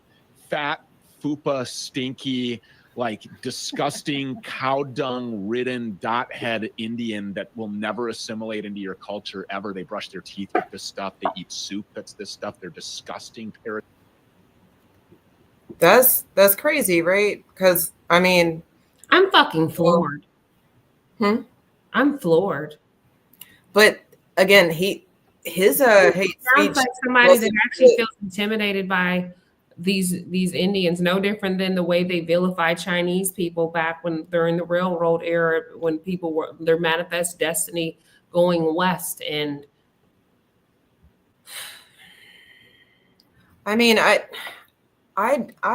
fat, fupa, stinky, like disgusting cow dung ridden dot head Indian that will never assimilate into your culture ever. They brush their teeth with this stuff. They eat soup that's this stuff. They're disgusting parasites. That's crazy, right? Because I mean, I'm fucking floored. I'm floored. But again, his hate sounds like somebody that actually feels intimidated by these Indians, no different than the way they vilified Chinese people back when during the railroad era, when people were their manifest destiny going west. And I mean, I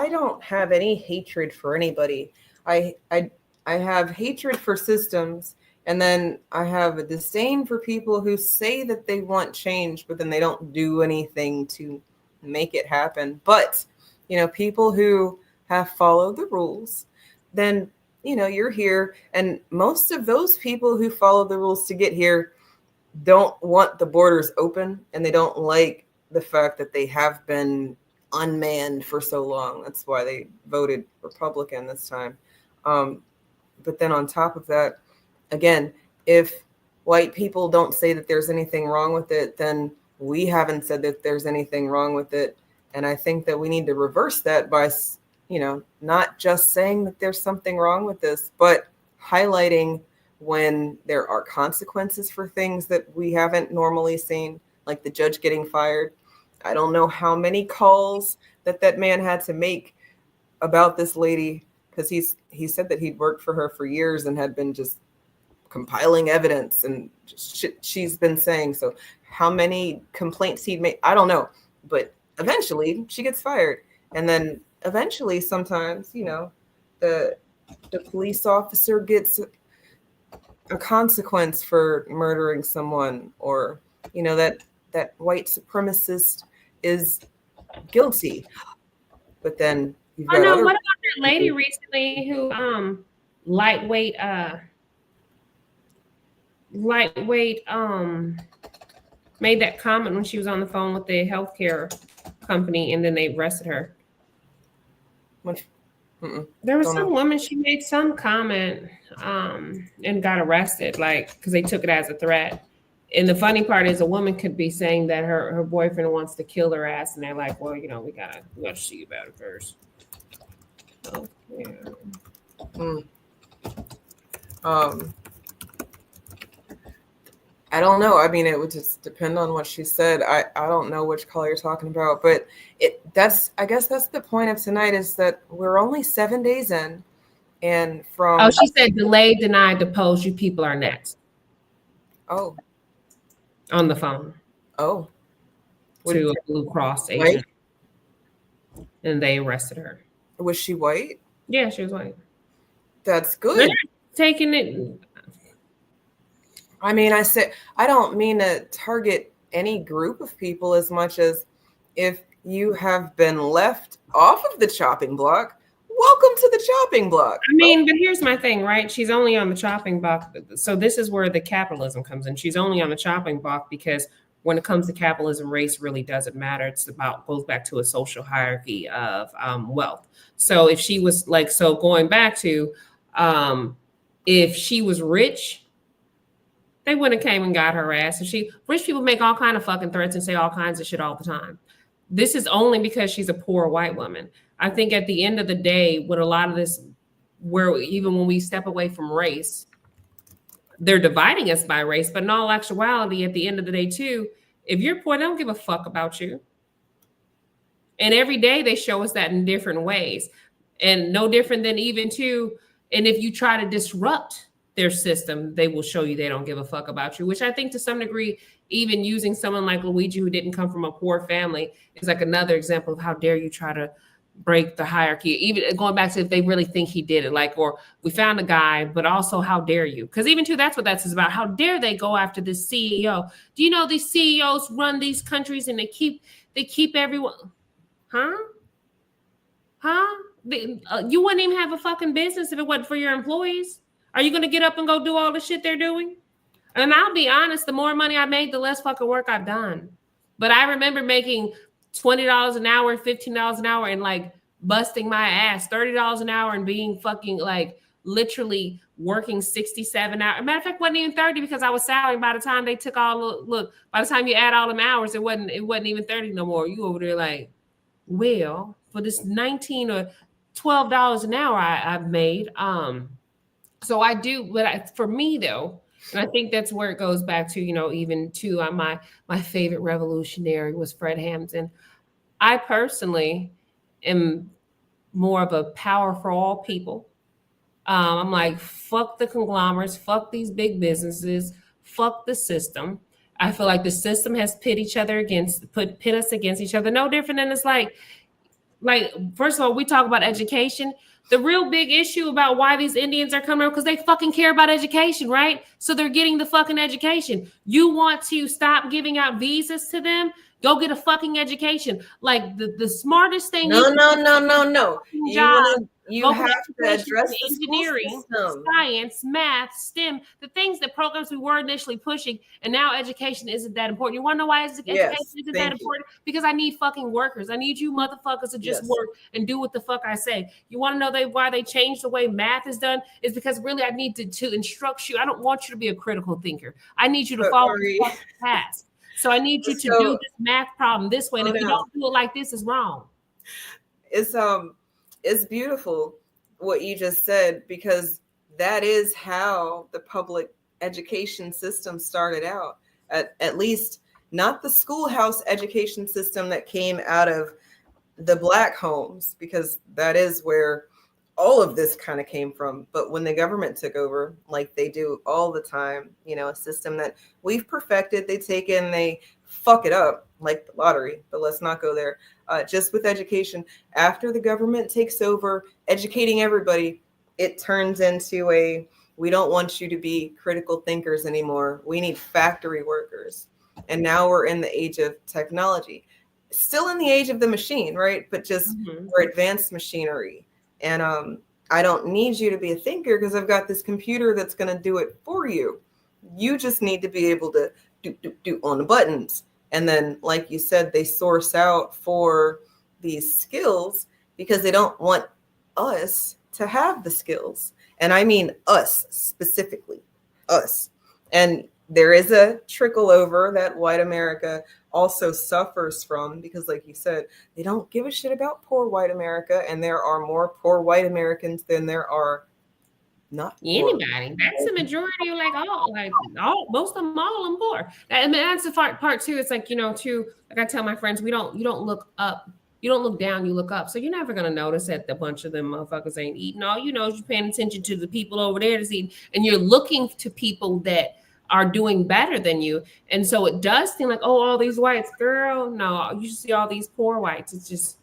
don't have any hatred for anybody. I I I have hatred for systems, and then I have a disdain for people who say that they want change, but then they don't do anything to make it happen. But, people who have followed the rules, then, you're here, and most of those people who followed the rules to get here don't want the borders open, and they don't like the fact that they have been unmanned for so long. That's why they voted Republican this time. Um, but then on top of that, again, if white people don't say that there's anything wrong with it, then we haven't said that there's anything wrong with it. And I think that we need to reverse that by, not just saying that there's something wrong with this, but highlighting when there are consequences for things that we haven't normally seen, like the judge getting fired. I don't know how many calls that man had to make about this lady, because he said that he'd worked for her for years and had been just compiling evidence and shit she's been saying. So how many complaints he'd made, I don't know. But eventually she gets fired. And then eventually sometimes, the police officer gets a consequence for murdering someone, or that white supremacist is guilty. But then you've got no, other what about that lady recently who lightweight made that comment when she was on the phone with the healthcare company, and then they arrested her? There was some woman, she made some comment and got arrested, because they took it as a threat. And the funny part is, a woman could be saying that her boyfriend wants to kill her ass, and they're like, well, we gotta see about it first. So, yeah. I don't know. I mean, it would just depend on what she said. I don't know which call you're talking about, but I guess that's the point of tonight, is that we're only 7 days in, and from she said delayed, denied, deposed. You people are next. Oh. On the phone. Oh. To a Blue Cross agent. White? And they arrested her. Was she white? Yeah, she was white. That's good. Taking it. I mean, I don't mean to target any group of people as much as, if you have been left off of the chopping block, welcome to the chopping block. I mean, but here's my thing, right? She's only on the chopping block. So this is where the capitalism comes in. She's only on the chopping block because when it comes to capitalism, race really doesn't matter. It's goes back to a social hierarchy of wealth. So if she was going back to, if she was rich, they wouldn't have came and got her ass. Rich people make all kind of fucking threats and say all kinds of shit all the time. This is only because she's a poor white woman. I think at the end of the day, with a lot of this, where even when we step away from race, they're dividing us by race. But in all actuality, at the end of the day, too, if you're poor, they don't give a fuck about you. And every day they show us that in different ways. And no different than even too, and if you try to disrupt their system, they will show you they don't give a fuck about you, which I think to some degree, even using someone like Luigi, who didn't come from a poor family, is like another example of how dare you try to break the hierarchy. Even going back to if they really think he did it, or we found a guy, but also how dare you? Because even too, that's what that's about. How dare they go after this CEO? Do you know these CEOs run these countries and they keep everyone, you wouldn't even have a fucking business if it wasn't for your employees. Are you going to get up and go do all the shit they're doing? And I'll be honest, the more money I made, the less fucking work I've done. But I remember making $20 an hour, $15 an hour, and busting my ass, $30 an hour, and being fucking literally working 67 hours. Matter of fact, it wasn't even 30 because I was salary. By the time they took by the time you add all them hours, it wasn't even 30 no more. You over there well, for this $19 or $12 an hour I've made. So I do, but for me though, and I think that's where it goes back to, even to my favorite revolutionary was Fred Hampton. I personally am more of a power for all people. I'm like, fuck the conglomerates, fuck these big businesses, fuck the system. I feel like the system has pit us against each other. No different than it's like first of all, we talk about education. The real big issue about why these Indians are coming around because they fucking care about education, right? So they're getting the fucking education. You want to stop giving out visas to them? Go get a fucking education. Like the smartest thing. No. You Go have to address the engineering, science, math, STEM, the things that programs we were initially pushing, and now education isn't that important. You want to know why education isn't that important? Because I need fucking workers. I need you motherfuckers to just work and do what the fuck I say. You want to know why they changed the way math is done? Is because really I need to instruct you. I don't want you to be a critical thinker. I need you to follow the fucking task. So I need you to do this math problem this way. And if you don't do it like this, it's wrong. It's beautiful what you just said, because that is how the public education system started out. At least not the schoolhouse education system that came out of the Black homes, because that is where all of this kind of came from. But when the government took over, like they do all the time, a system that we've perfected, they take in, they fuck it up like the lottery, but let's not go there. Just with education, after the government takes over educating everybody, it turns into we don't want you to be critical thinkers anymore. We need factory workers. And now we're in the age of technology, still in the age of the machine, right? But just more advanced machinery. And I don't need you to be a thinker because I've got this computer that's going to do it for you. You just need to be able to do on the buttons. And then, like you said, they source out for these skills because they don't want us to have the skills. And I mean us specifically, us. And there is a trickle over that white America also suffers from, because like you said, they don't give a shit about poor white America. And there are more poor white Americans than there are not anybody. That's the majority of most of them, all on board. I mean, that's the part too. It's like, too, like I tell my friends, you don't look up, you don't look down, you look up. So you're never gonna notice that a bunch of them motherfuckers ain't eating. All you know is you're paying attention to the people over there that's eating, and you're looking to people that are doing better than you. And so it does seem like, oh, all these whites, girl. No, you see all these poor whites. It's just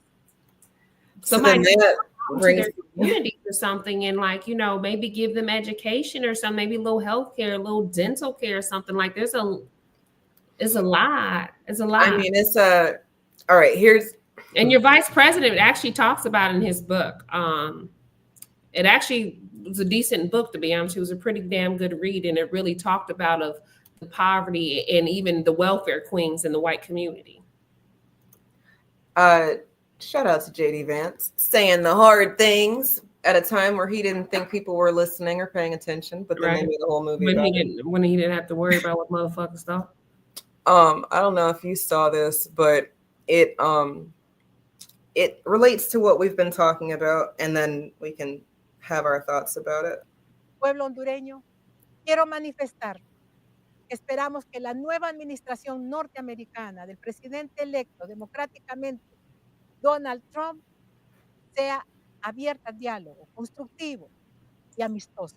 somebody to their community or something, and maybe give them education or something, maybe a little health care, a little dental care or something. Like it's a lot. It's a lot. I mean, all right, and your vice president actually talks about in his book. It actually was a decent book, to be honest. It was a pretty damn good read, and it really talked about of the poverty and even the welfare queens in the white community. Shout out to JD Vance saying the hard things at a time where he didn't think people were listening or paying attention, but then they made a whole movie when he didn't have to worry about what motherfuckers thought. I don't know if you saw this, but it relates to what we've been talking about, and then we can have our thoughts about it. Pueblo hondureño, quiero manifestar que esperamos que la nueva administración norteamericana del presidente electo democráticamente Donald Trump sea abierta al diálogo, constructivo y amistoso.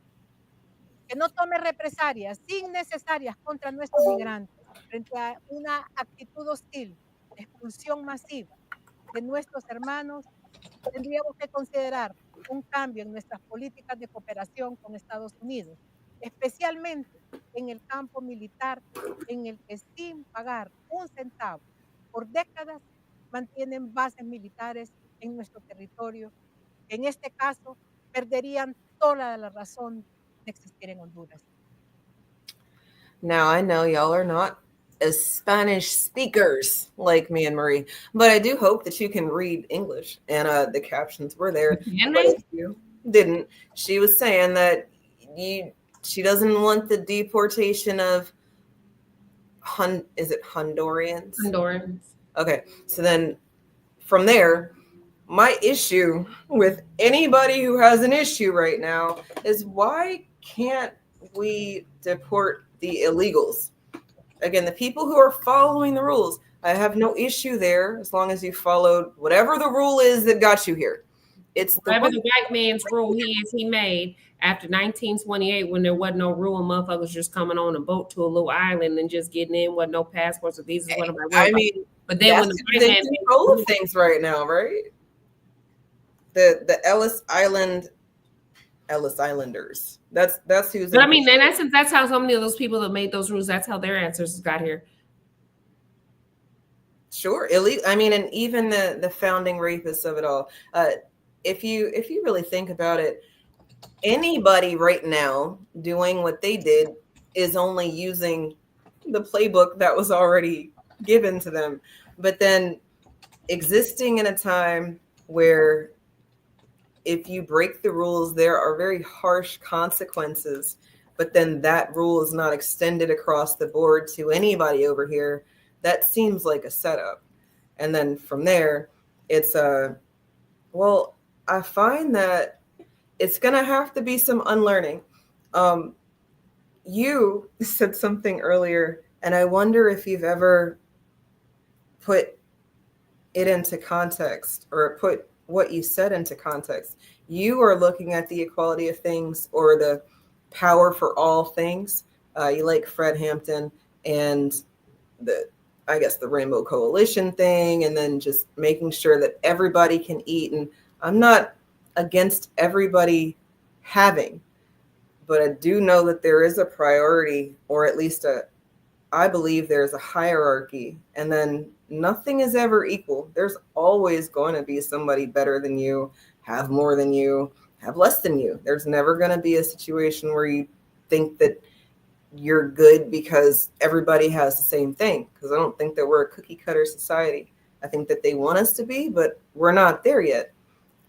Que no tome represalias innecesarias contra nuestros migrantes frente a una actitud hostil, de expulsión masiva de nuestros hermanos. Tendríamos que considerar un cambio en nuestras políticas de cooperación con Estados Unidos, especialmente en el campo militar, en el que sin pagar un centavo por décadas mantienen bases militares en nuestro territorio, que en este caso perderían toda la razón de existir en Honduras. Now, I know y'all are not as Spanish speakers like me and Marie, but I do hope that you can read English, and the captions were there. If you didn't, she was saying that she doesn't want the deportation of is it Hondurans? Hondurans. Okay, so then from there, my issue with anybody who has an issue right now is, why can't we deport the illegals? Again, the people who are following the rules, I have no issue there as long as you followed whatever the rule is that got you here. it's the whatever white the white man's rule he made after 1928 when there wasn't no rule and motherfuckers just coming on a boat to a little island and just getting in, wasn't no passports or visas, what am I I worried mean, But then when that's the who's white in man control of things right now, right? The Ellis Islanders. That's who's But in I mean, in control. essence, that's how so many of those people that made those rules, that's how their ancestors got here. Sure, illegal. I mean, and even the founding rapists of it all. If you really think about it, anybody right now doing what they did is only using the playbook that was already given to them. But then existing in a time where if you break the rules, there are very harsh consequences, but then that rule is not extended across the board to anybody over here, that seems like a setup. And then from there, it's well, I find that it's gonna have to be some unlearning. You said something earlier, and I wonder if you've ever put it into context or put what you said into context. You are looking at the equality of things or the power for all things. You like Fred Hampton and I guess the Rainbow Coalition thing, and then just making sure that everybody can eat. And I'm not against everybody having, but I do know that there is a priority, or at least I believe there's a hierarchy, and then nothing is ever equal. There's always going to be somebody better than you, have more than you, have less than you. There's never going to be a situation where you think that you're good because everybody has the same thing. Because I don't think that we're a cookie cutter society. I think that they want us to be, but we're not there yet.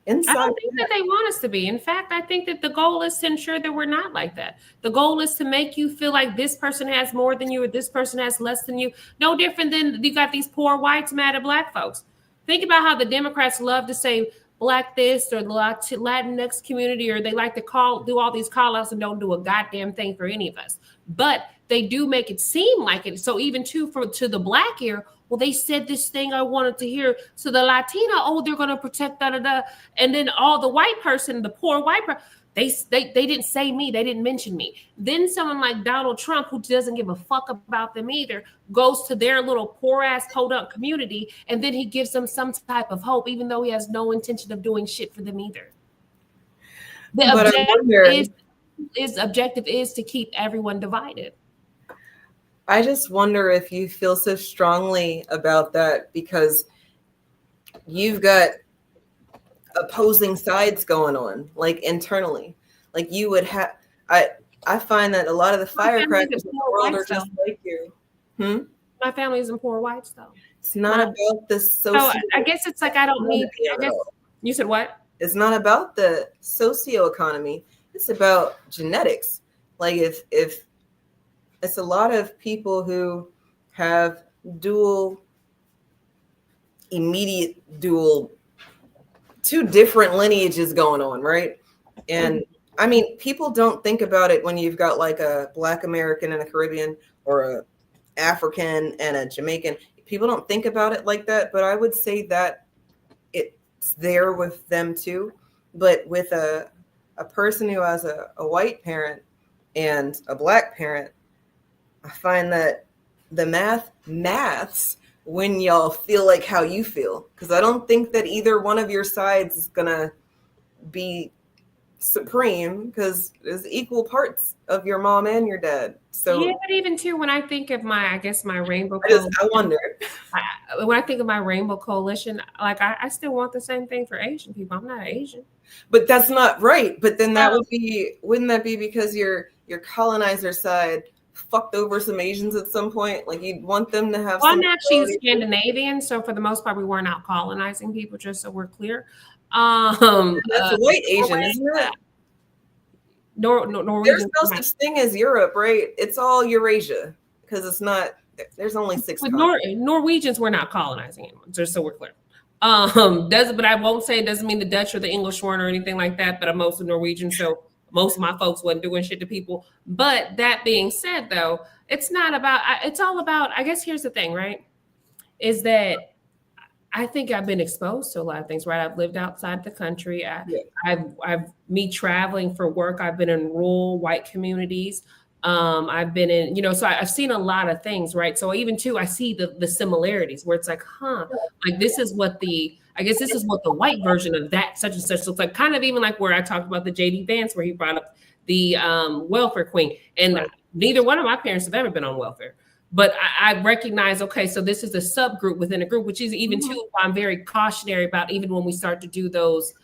I don't think that they want us to be. In fact, I think that the goal is to ensure that we're not like that. The goal is to make you feel like this person has more than you or this person has less than you. No different than you got these poor whites mad at black folks. Think about how the Democrats love to say black this or the Latinx community, or they like to do all these call outs and don't do a goddamn thing for any of us. But they do make it seem like it. So even to the black ear, well, they said this thing I wanted to hear. So the Latina, oh, they're going to protect da-da-da. And then all the white person, the poor white person, they didn't say me. They didn't mention me. Then someone like Donald Trump, who doesn't give a fuck about them either, goes to their little poor-ass podunk community, and then he gives them some type of hope, even though he has no intention of doing shit for them either. The objective is to keep everyone divided. I just wonder if you feel so strongly about that because you've got opposing sides going on, like internally. Like you would have, I find that a lot of the firecrackers in the world are just like you. My family isn't poor whites, though. It's not about the So I guess it's like I don't need. I guess you said what? It's not about the socio-economy. It's about genetics. Like if it's a lot of people who have two different lineages going on, right? And I mean, people don't think about it when you've got like a Black American and a Caribbean or a African and a Jamaican. People don't think about it like that, but I would say that it's there with them too. But with a person who has a white parent and a Black parent, I find that the maths when y'all feel like how you feel. Because I don't think that either one of your sides is going to be supreme because there's equal parts of your mom and your dad. So yeah, but even too, when I think of my rainbow coalition, I wonder. When I think of my rainbow coalition, like I still want the same thing for Asian people. I'm not Asian. But that's not right. But then wouldn't that be because your colonizer side fucked over some Asians at some point? Like you'd want them to have I'm actually Scandinavian, so for the most part we weren't out colonizing people, just so we're clear. That's a white Asian, isn't it? Norwegian. There's no such thing as Europe, right? It's all Eurasia because it's not. There's only 6. But Norwegians were not colonizing anyone, just so we're clear. But I won't say it doesn't mean the Dutch or the English weren't or anything like that. But I'm mostly Norwegian, so most of my folks wasn't doing shit to people. But that being said, though, it's not about. It's all about. I guess here's the thing, right? Is that I think I've been exposed to a lot of things, right? I've lived outside the country. I've me traveling for work. I've been in rural white communities. I've been in, so I've seen a lot of things, right? So even too, I see the similarities where it's like, like this is what I guess this is what the white version of that such and such looks like. Kind of even like where I talked about the JD Vance, where he brought up the welfare queen, and neither one of my parents have ever been on welfare. But I recognize, okay, so this is a subgroup within a group, which is even too, I'm very cautionary about even when we start to do those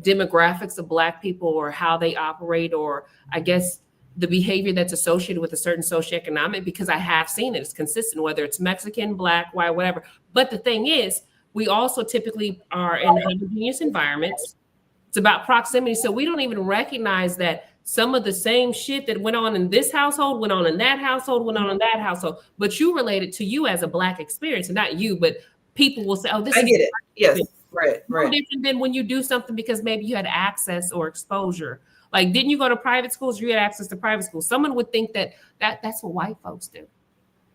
demographics of Black people or how they operate, or I guess the behavior that's associated with a certain socioeconomic, because I have seen it. It's consistent, whether it's Mexican, Black, white, whatever. But the thing is, we also typically are in homogeneous environments. It's about proximity. So we don't even recognize that some of the same shit that went on in this household went on in that household, went on in that household. But you relate it to you as a Black experience, and not you, but people will say, oh, this I is get it. Yes, right. no different than when you do something because maybe you had access or exposure. Like, didn't you go to private schools? You had access to private schools. Someone would think that's what white folks do.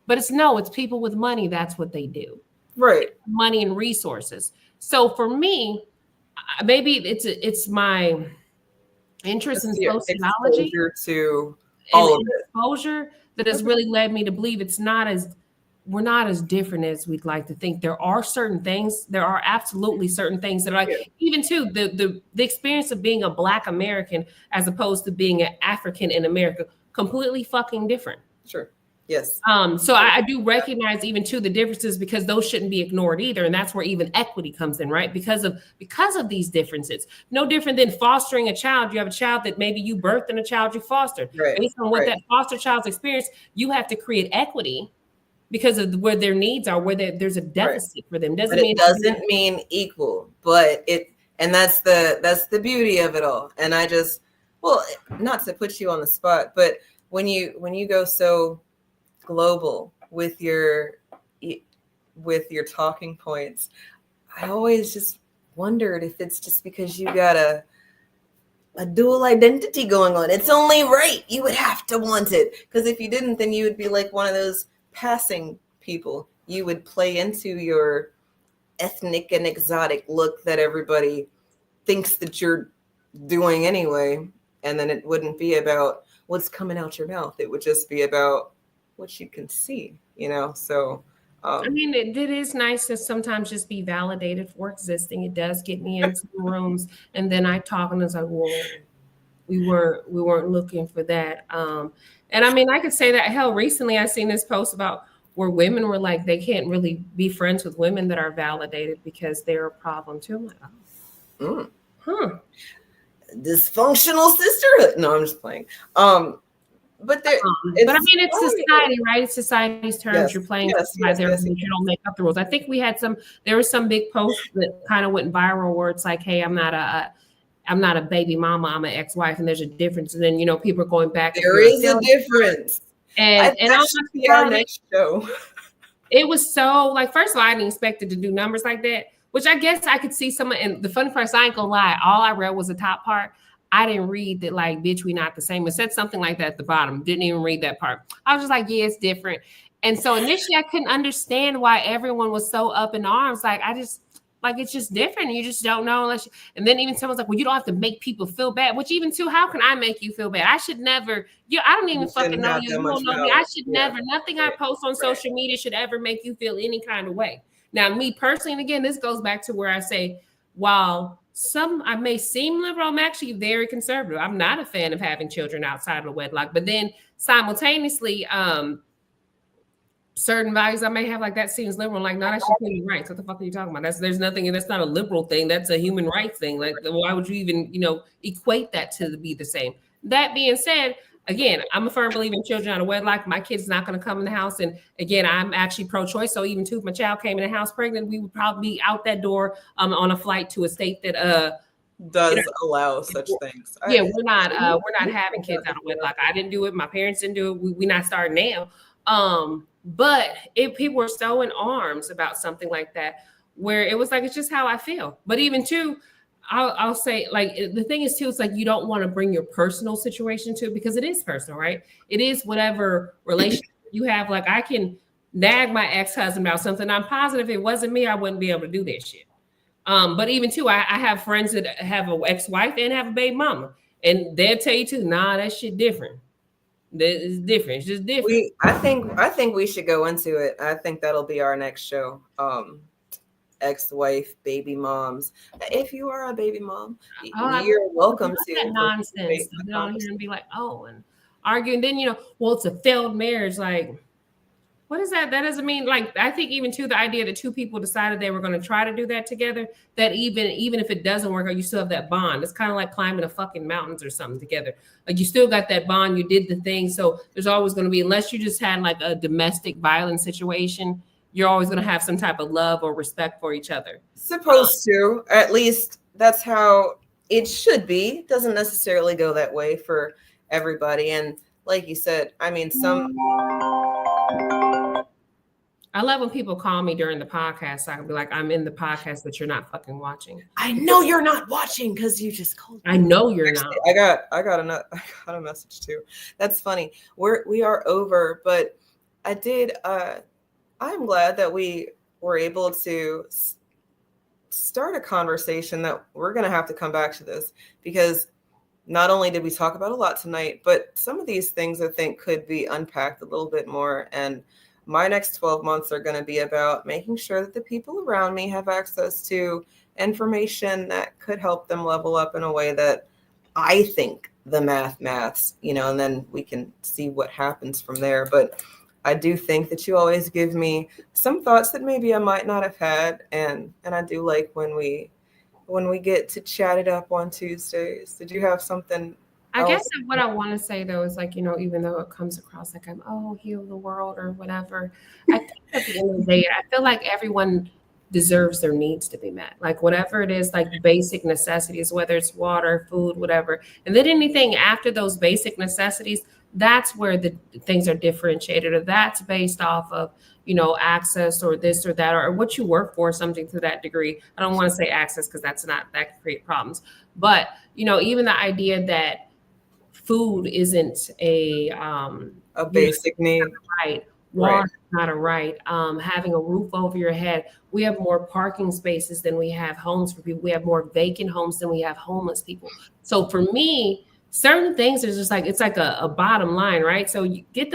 But it's people with money. That's what they do. Right. Money and resources. So for me, maybe it's my interest in sociology to all of it. Exposure that has really led me to believe we're not as different as we'd like to think. There are certain things. There are absolutely certain things that are like, even too, the experience of being a Black American as opposed to being an African in America, completely fucking different. Sure. Yes. So I do recognize even too the differences, because those shouldn't be ignored either. And that's where even equity comes in, right? Because of these differences. No different than fostering a child. You have a child that maybe you birthed and a child you fostered. Right. Based on what that foster child's experience, you have to create equity because of where their needs are, where there's a deficit for them. It doesn't mean equal, but and that's the beauty of it all. And I just, not to put you on the spot, but when you go so global with your talking points, I always just wondered if it's just because you got a dual identity going on. It's only right. You would have to want it, because if you didn't, then you would be like one of those passing people. You would play into your ethnic and exotic look that everybody thinks that you're doing anyway, and then it wouldn't be about what's coming out your mouth. It would just be about what you can see, so I mean, it is nice to sometimes just be validated for existing. It does get me into rooms, and then I talk and it's like, well, we weren't looking for that. And I mean, I could say that, hell, recently I seen this post about where women were like, they can't really be friends with women that are validated because they're a problem too. I'm like, dysfunctional sisterhood. No, I'm just playing. But I mean, it's society, right? It's society's terms. Yes, you're playing by their rules. You don't make up the rules. I think there was some big post that kind of went viral where it's like, hey, I'm not a baby mama, I'm an ex-wife, and there's a difference. And then, people are going back. There is a difference. And that should be our next show. It was so, like, first of all, I didn't expect it to do numbers like that, which I guess I could see some. And the funny part, I ain't gonna lie, all I read was the top part. I didn't read that, like, bitch, we not the same. It said something like that at the bottom. Didn't even read that part. I was just like, yeah, it's different. And so initially I couldn't understand why everyone was so up in arms. Like, it's just different. You just don't know and then even someone's like, well, you don't have to make people feel bad, which even too, how can I make you feel bad? I should never, I don't even fucking know you. You don't know me. I should never, nothing I post on social media should ever make you feel any kind of way. Now, me personally, and again, this goes back to where I say, while I may seem liberal, I'm actually very conservative. I'm not a fan of having children outside of wedlock, but then simultaneously, certain values I may have, like, that seems liberal. Like, no, that's just human rights. What the fuck are you talking about? There's nothing, that's not a liberal thing. That's a human rights thing. Like, why would you even, equate that to be the same? That being said, again, I'm a firm believer in children out of wedlock. My kid's not going to come in the house. And again, I'm actually pro-choice. So even if my child came in the house pregnant, we would probably be out that door on a flight to a state that does allow such things. Yeah, we're not having kids out of wedlock. I didn't do it. My parents didn't do it. We're not starting now. But if people were so in arms about something like that, where it was like, it's just how I feel. But even too, I'll say, like, the thing is too, it's like, you don't want to bring your personal situation to it, because it is personal, right? It is whatever relationship you have. Like, I can nag my ex-husband about something, I'm positive if it wasn't me, I wouldn't be able to do that shit. But even too, I have friends that have an ex-wife and have a baby mama, and they'll tell you too, nah, that shit different. That is different. It's just different. I think we should go into it. I think that'll be our next show. Ex-wife, baby moms. If you are a baby mom, you're welcome to that nonsense. Get on here and be like, oh, and arguing. Then well, it's a failed marriage. Like, what is that? That doesn't mean, like, I think even too, the idea that two people decided they were going to try to do that together, that even if it doesn't work out, you still have that bond. It's kind of like climbing a fucking mountains or something together. Like, you still got that bond. You did the thing. So there's always going to be, unless you just had like a domestic violence situation, you're always going to have some type of love or respect for each other. Supposed to. At least that's how it should be. Doesn't necessarily go that way for everybody. And like you said, I mean, I love when people call me during the podcast. So I can be like, I'm in the podcast, but you're not fucking watching. I know you're not watching because you just called me. I know you're not. I got a message too. That's funny. We are over, but I'm glad that we were able to start a conversation that we're going to have to come back to this, because not only did we talk about a lot tonight, but some of these things I think could be unpacked a little bit more. And my next 12 months are going to be about making sure that the people around me have access to information that could help them level up in a way that I think the maths, and then we can see what happens from there. But I do think that you always give me some thoughts that maybe I might not have had. And I do like when we get to chat it up on Tuesdays. Did you have something? I guess what I want to say though is like, even though it comes across like I'm, heal the world or whatever, I think at the end of the day, I feel like everyone deserves their needs to be met. Like whatever it is, like basic necessities, whether it's water, food, whatever. And then anything after those basic necessities, that's where the things are differentiated, or that's based off of, access or this or that, or what you work for, something to that degree. I don't want to say access because that can create problems. But, even the idea that food isn't a basic need, right? Water is not a right. Having a roof over your head. We have more parking spaces than we have homes for people. We have more vacant homes than we have homeless people. So for me, certain things is just like, it's like a bottom line, right? So you get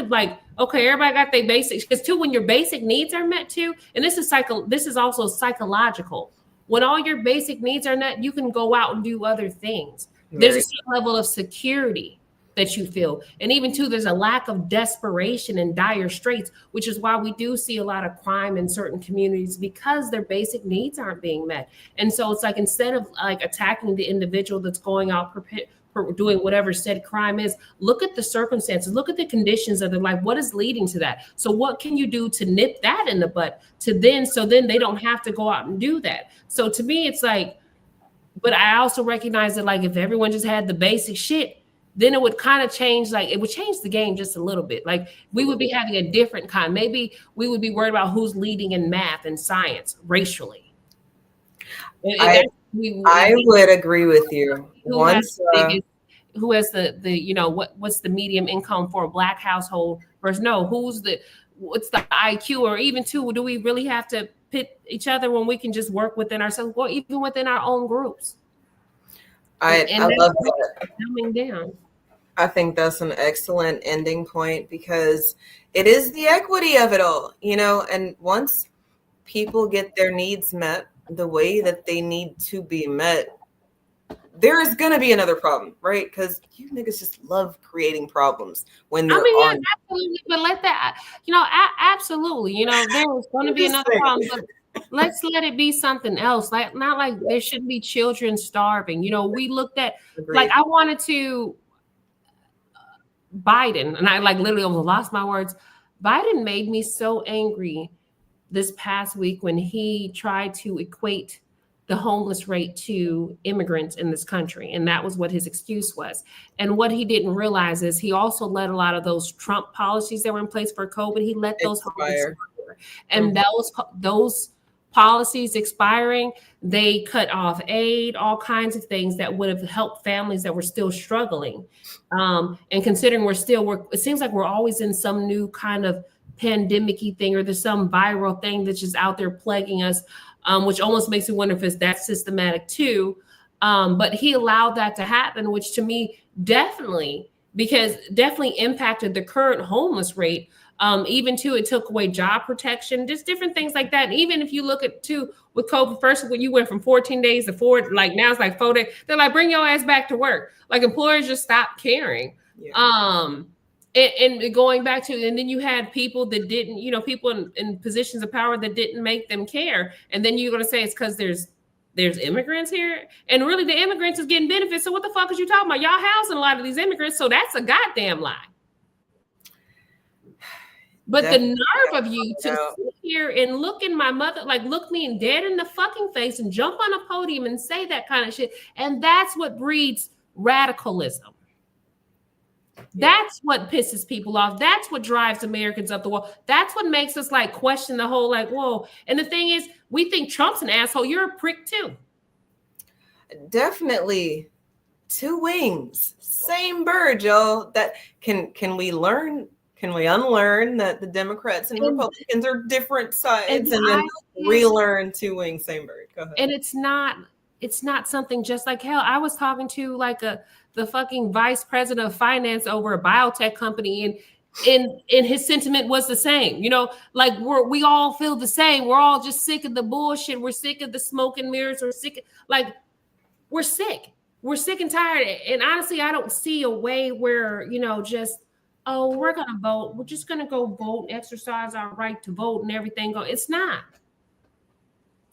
okay, everybody got their basics, because too, when your basic needs are met too, and this is also psychological. When all your basic needs are met, you can go out and do other things. Right. There's a certain level of security that you feel. And even too, there's a lack of desperation and dire straits, which is why we do see a lot of crime in certain communities, because their basic needs aren't being met. And so it's like, instead of like attacking the individual that's going out doing whatever said crime is, look at the circumstances, look at the conditions of their life. What is leading to that? So what can you do to nip that in the butt so then they don't have to go out and do that? So to me, it's like, but I also recognize that like, if everyone just had the basic shit, then it would kind of change, like it would change the game just a little bit. Like we would be having a different kind. Maybe we would be worried about who's leading in math and science racially. I would agree with you. Who has the what's the medium income for a Black household versus what's the IQ, or even too, do we really have to pit each other when we can just work within ourselves, or even within our own groups? I love that. Coming down. I think that's an excellent ending point, because it is the equity of it all, and once people get their needs met the way that they need to be met, there is going to be another problem, right? Because you niggas just love creating problems when they're absolutely, but let that, absolutely, there's going to be another problem, but let's let it be something else. Like, not like there shouldn't be children starving. We looked at, like, I wanted to, Biden, and I like literally almost lost my words. Biden made me so angry this past week when he tried to equate the homeless rate to immigrants in this country. And that was what his excuse was. And what he didn't realize is he also let a lot of those Trump policies that were in place for COVID, he let those expire. And those policies expiring, they cut off aid, all kinds of things that would have helped families that were still struggling. And considering it seems like we're always in some new kind of pandemic-y thing or there's some viral thing that's just out there plaguing us, which almost makes me wonder if it's that systematic too. But he allowed that to happen, which to me definitely impacted the current homeless rate. Even too, it took away job protection, just different things like that. And even if you look at too with COVID, first when you went from 14 days to 4, like now it's like 4 days, they're like, bring your ass back to work. Like employers just stopped caring. Yeah. And going back to, and then you had people that didn't, people in positions of power that didn't make them care. And then you're going to say it's because there's immigrants here, and really the immigrants is getting benefits. So what the fuck is you talking about? Y'all housing a lot of these immigrants, so that's a goddamn lie. But definitely. The nerve of you to sit here and look me dead in the fucking face and jump on a podium and say that kind of shit, and that's what breeds radicalism. That's what pisses people off. That's what drives Americans up the wall. That's what makes us like question the whole like, whoa. And the thing is, we think Trump's an asshole. You're a prick too. Definitely. Two wings, same bird, y'all. That can we learn? Can we unlearn that the Democrats and Republicans are different sides, and then relearn two wings, same bird? Go ahead. And it's not something just like hell. I was talking to like the fucking vice president of finance over a biotech company, and his sentiment was the same. Like we all feel the same. We're all just sick of the bullshit. We're sick of the smoke and mirrors. We're sick. We're sick. We're sick and tired. And honestly, I don't see a way where just, oh, we're gonna vote. We're just gonna go vote, exercise our right to vote, and everything go. It's not.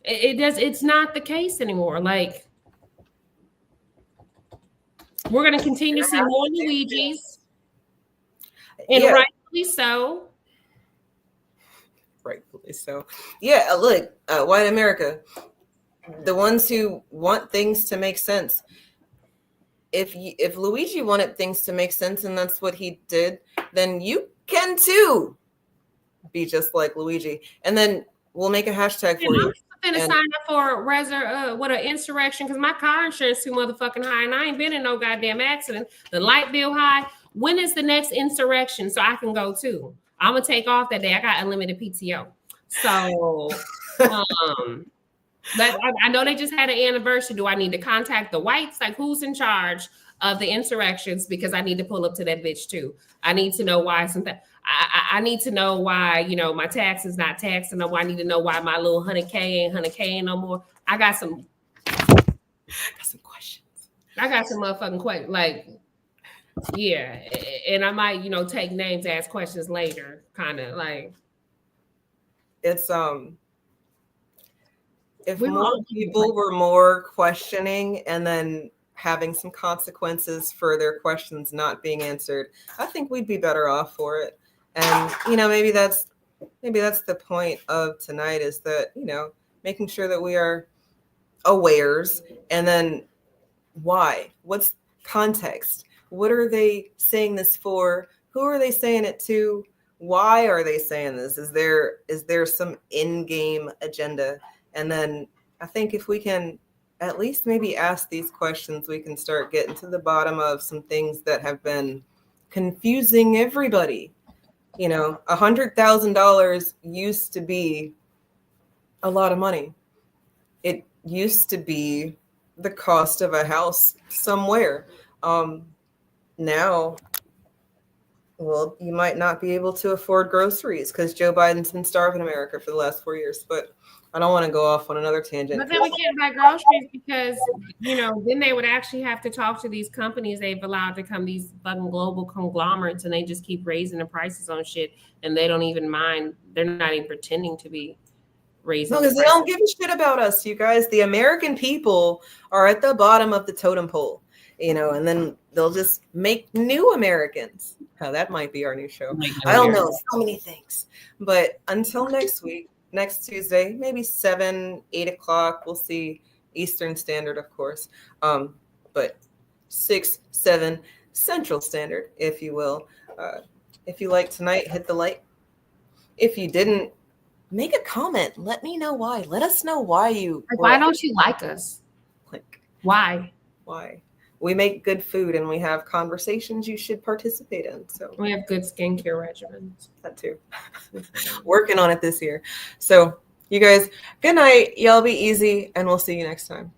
It's not the case anymore. Like, we're going to continue to see more Luigis, and rightfully so. Rightfully so. Yeah, look, white America, the ones who want things to make sense. If Luigi wanted things to make sense and that's what he did, then you can too be just like Luigi. And then we'll make a hashtag for you. I'm gonna sign up for an insurrection because my car insurance too motherfucking high, and I ain't been in no goddamn accident. The light bill high. When is the next insurrection so I can go too? I'm gonna take off that day. I got unlimited PTO. So, I know they just had an anniversary. Do I need to contact the whites? Like, who's in charge of the insurrections? Because I need to pull up to that bitch too. I need to know why something. I need to know why, my tax is not taxed. And I need to know why my little 100K ain't 100K no more. I got some questions. I got some motherfucking questions. Like, yeah. And I might, take names, ask questions later. Kind of like. It's, if more people were more questioning and then having some consequences for their questions not being answered, I think we'd be better off for it. And, maybe that's the point of tonight, is that, making sure that we are awares, and then why? What's context? What are they saying this for? Who are they saying it to? Why are they saying this? Is there some in-game agenda? And then I think if we can at least maybe ask these questions, we can start getting to the bottom of some things that have been confusing everybody. $100,000 used to be a lot of money. It used to be the cost of a house somewhere. Now, well, you might not be able to afford groceries because Joe Biden's been starving America for the last 4 years. But I don't want to go off on another tangent. But then we can't buy groceries because, then they would actually have to talk to these companies they've allowed to come, these fucking global conglomerates, and they just keep raising the prices on shit, and they don't even mind. They're not even pretending to be raising. No, because they don't give a shit about us, you guys. The American people are at the bottom of the totem pole, and then they'll just make new Americans. That might be our new show. I don't know. So many things. But until next week. Next Tuesday, maybe 7, 8 o'clock. We'll see, Eastern Standard, of course. But 6, 7 Central Standard, if you will. If you liked tonight, hit the like. If you didn't, make a comment. Let me know why. Let us know why you. Why don't you like us? Like, why? Why? we make good food and we have conversations you should participate in. So We have good skincare regimens. that too. Working on it this year. So you guys, good night. Y'all be easy, and we'll see you next time.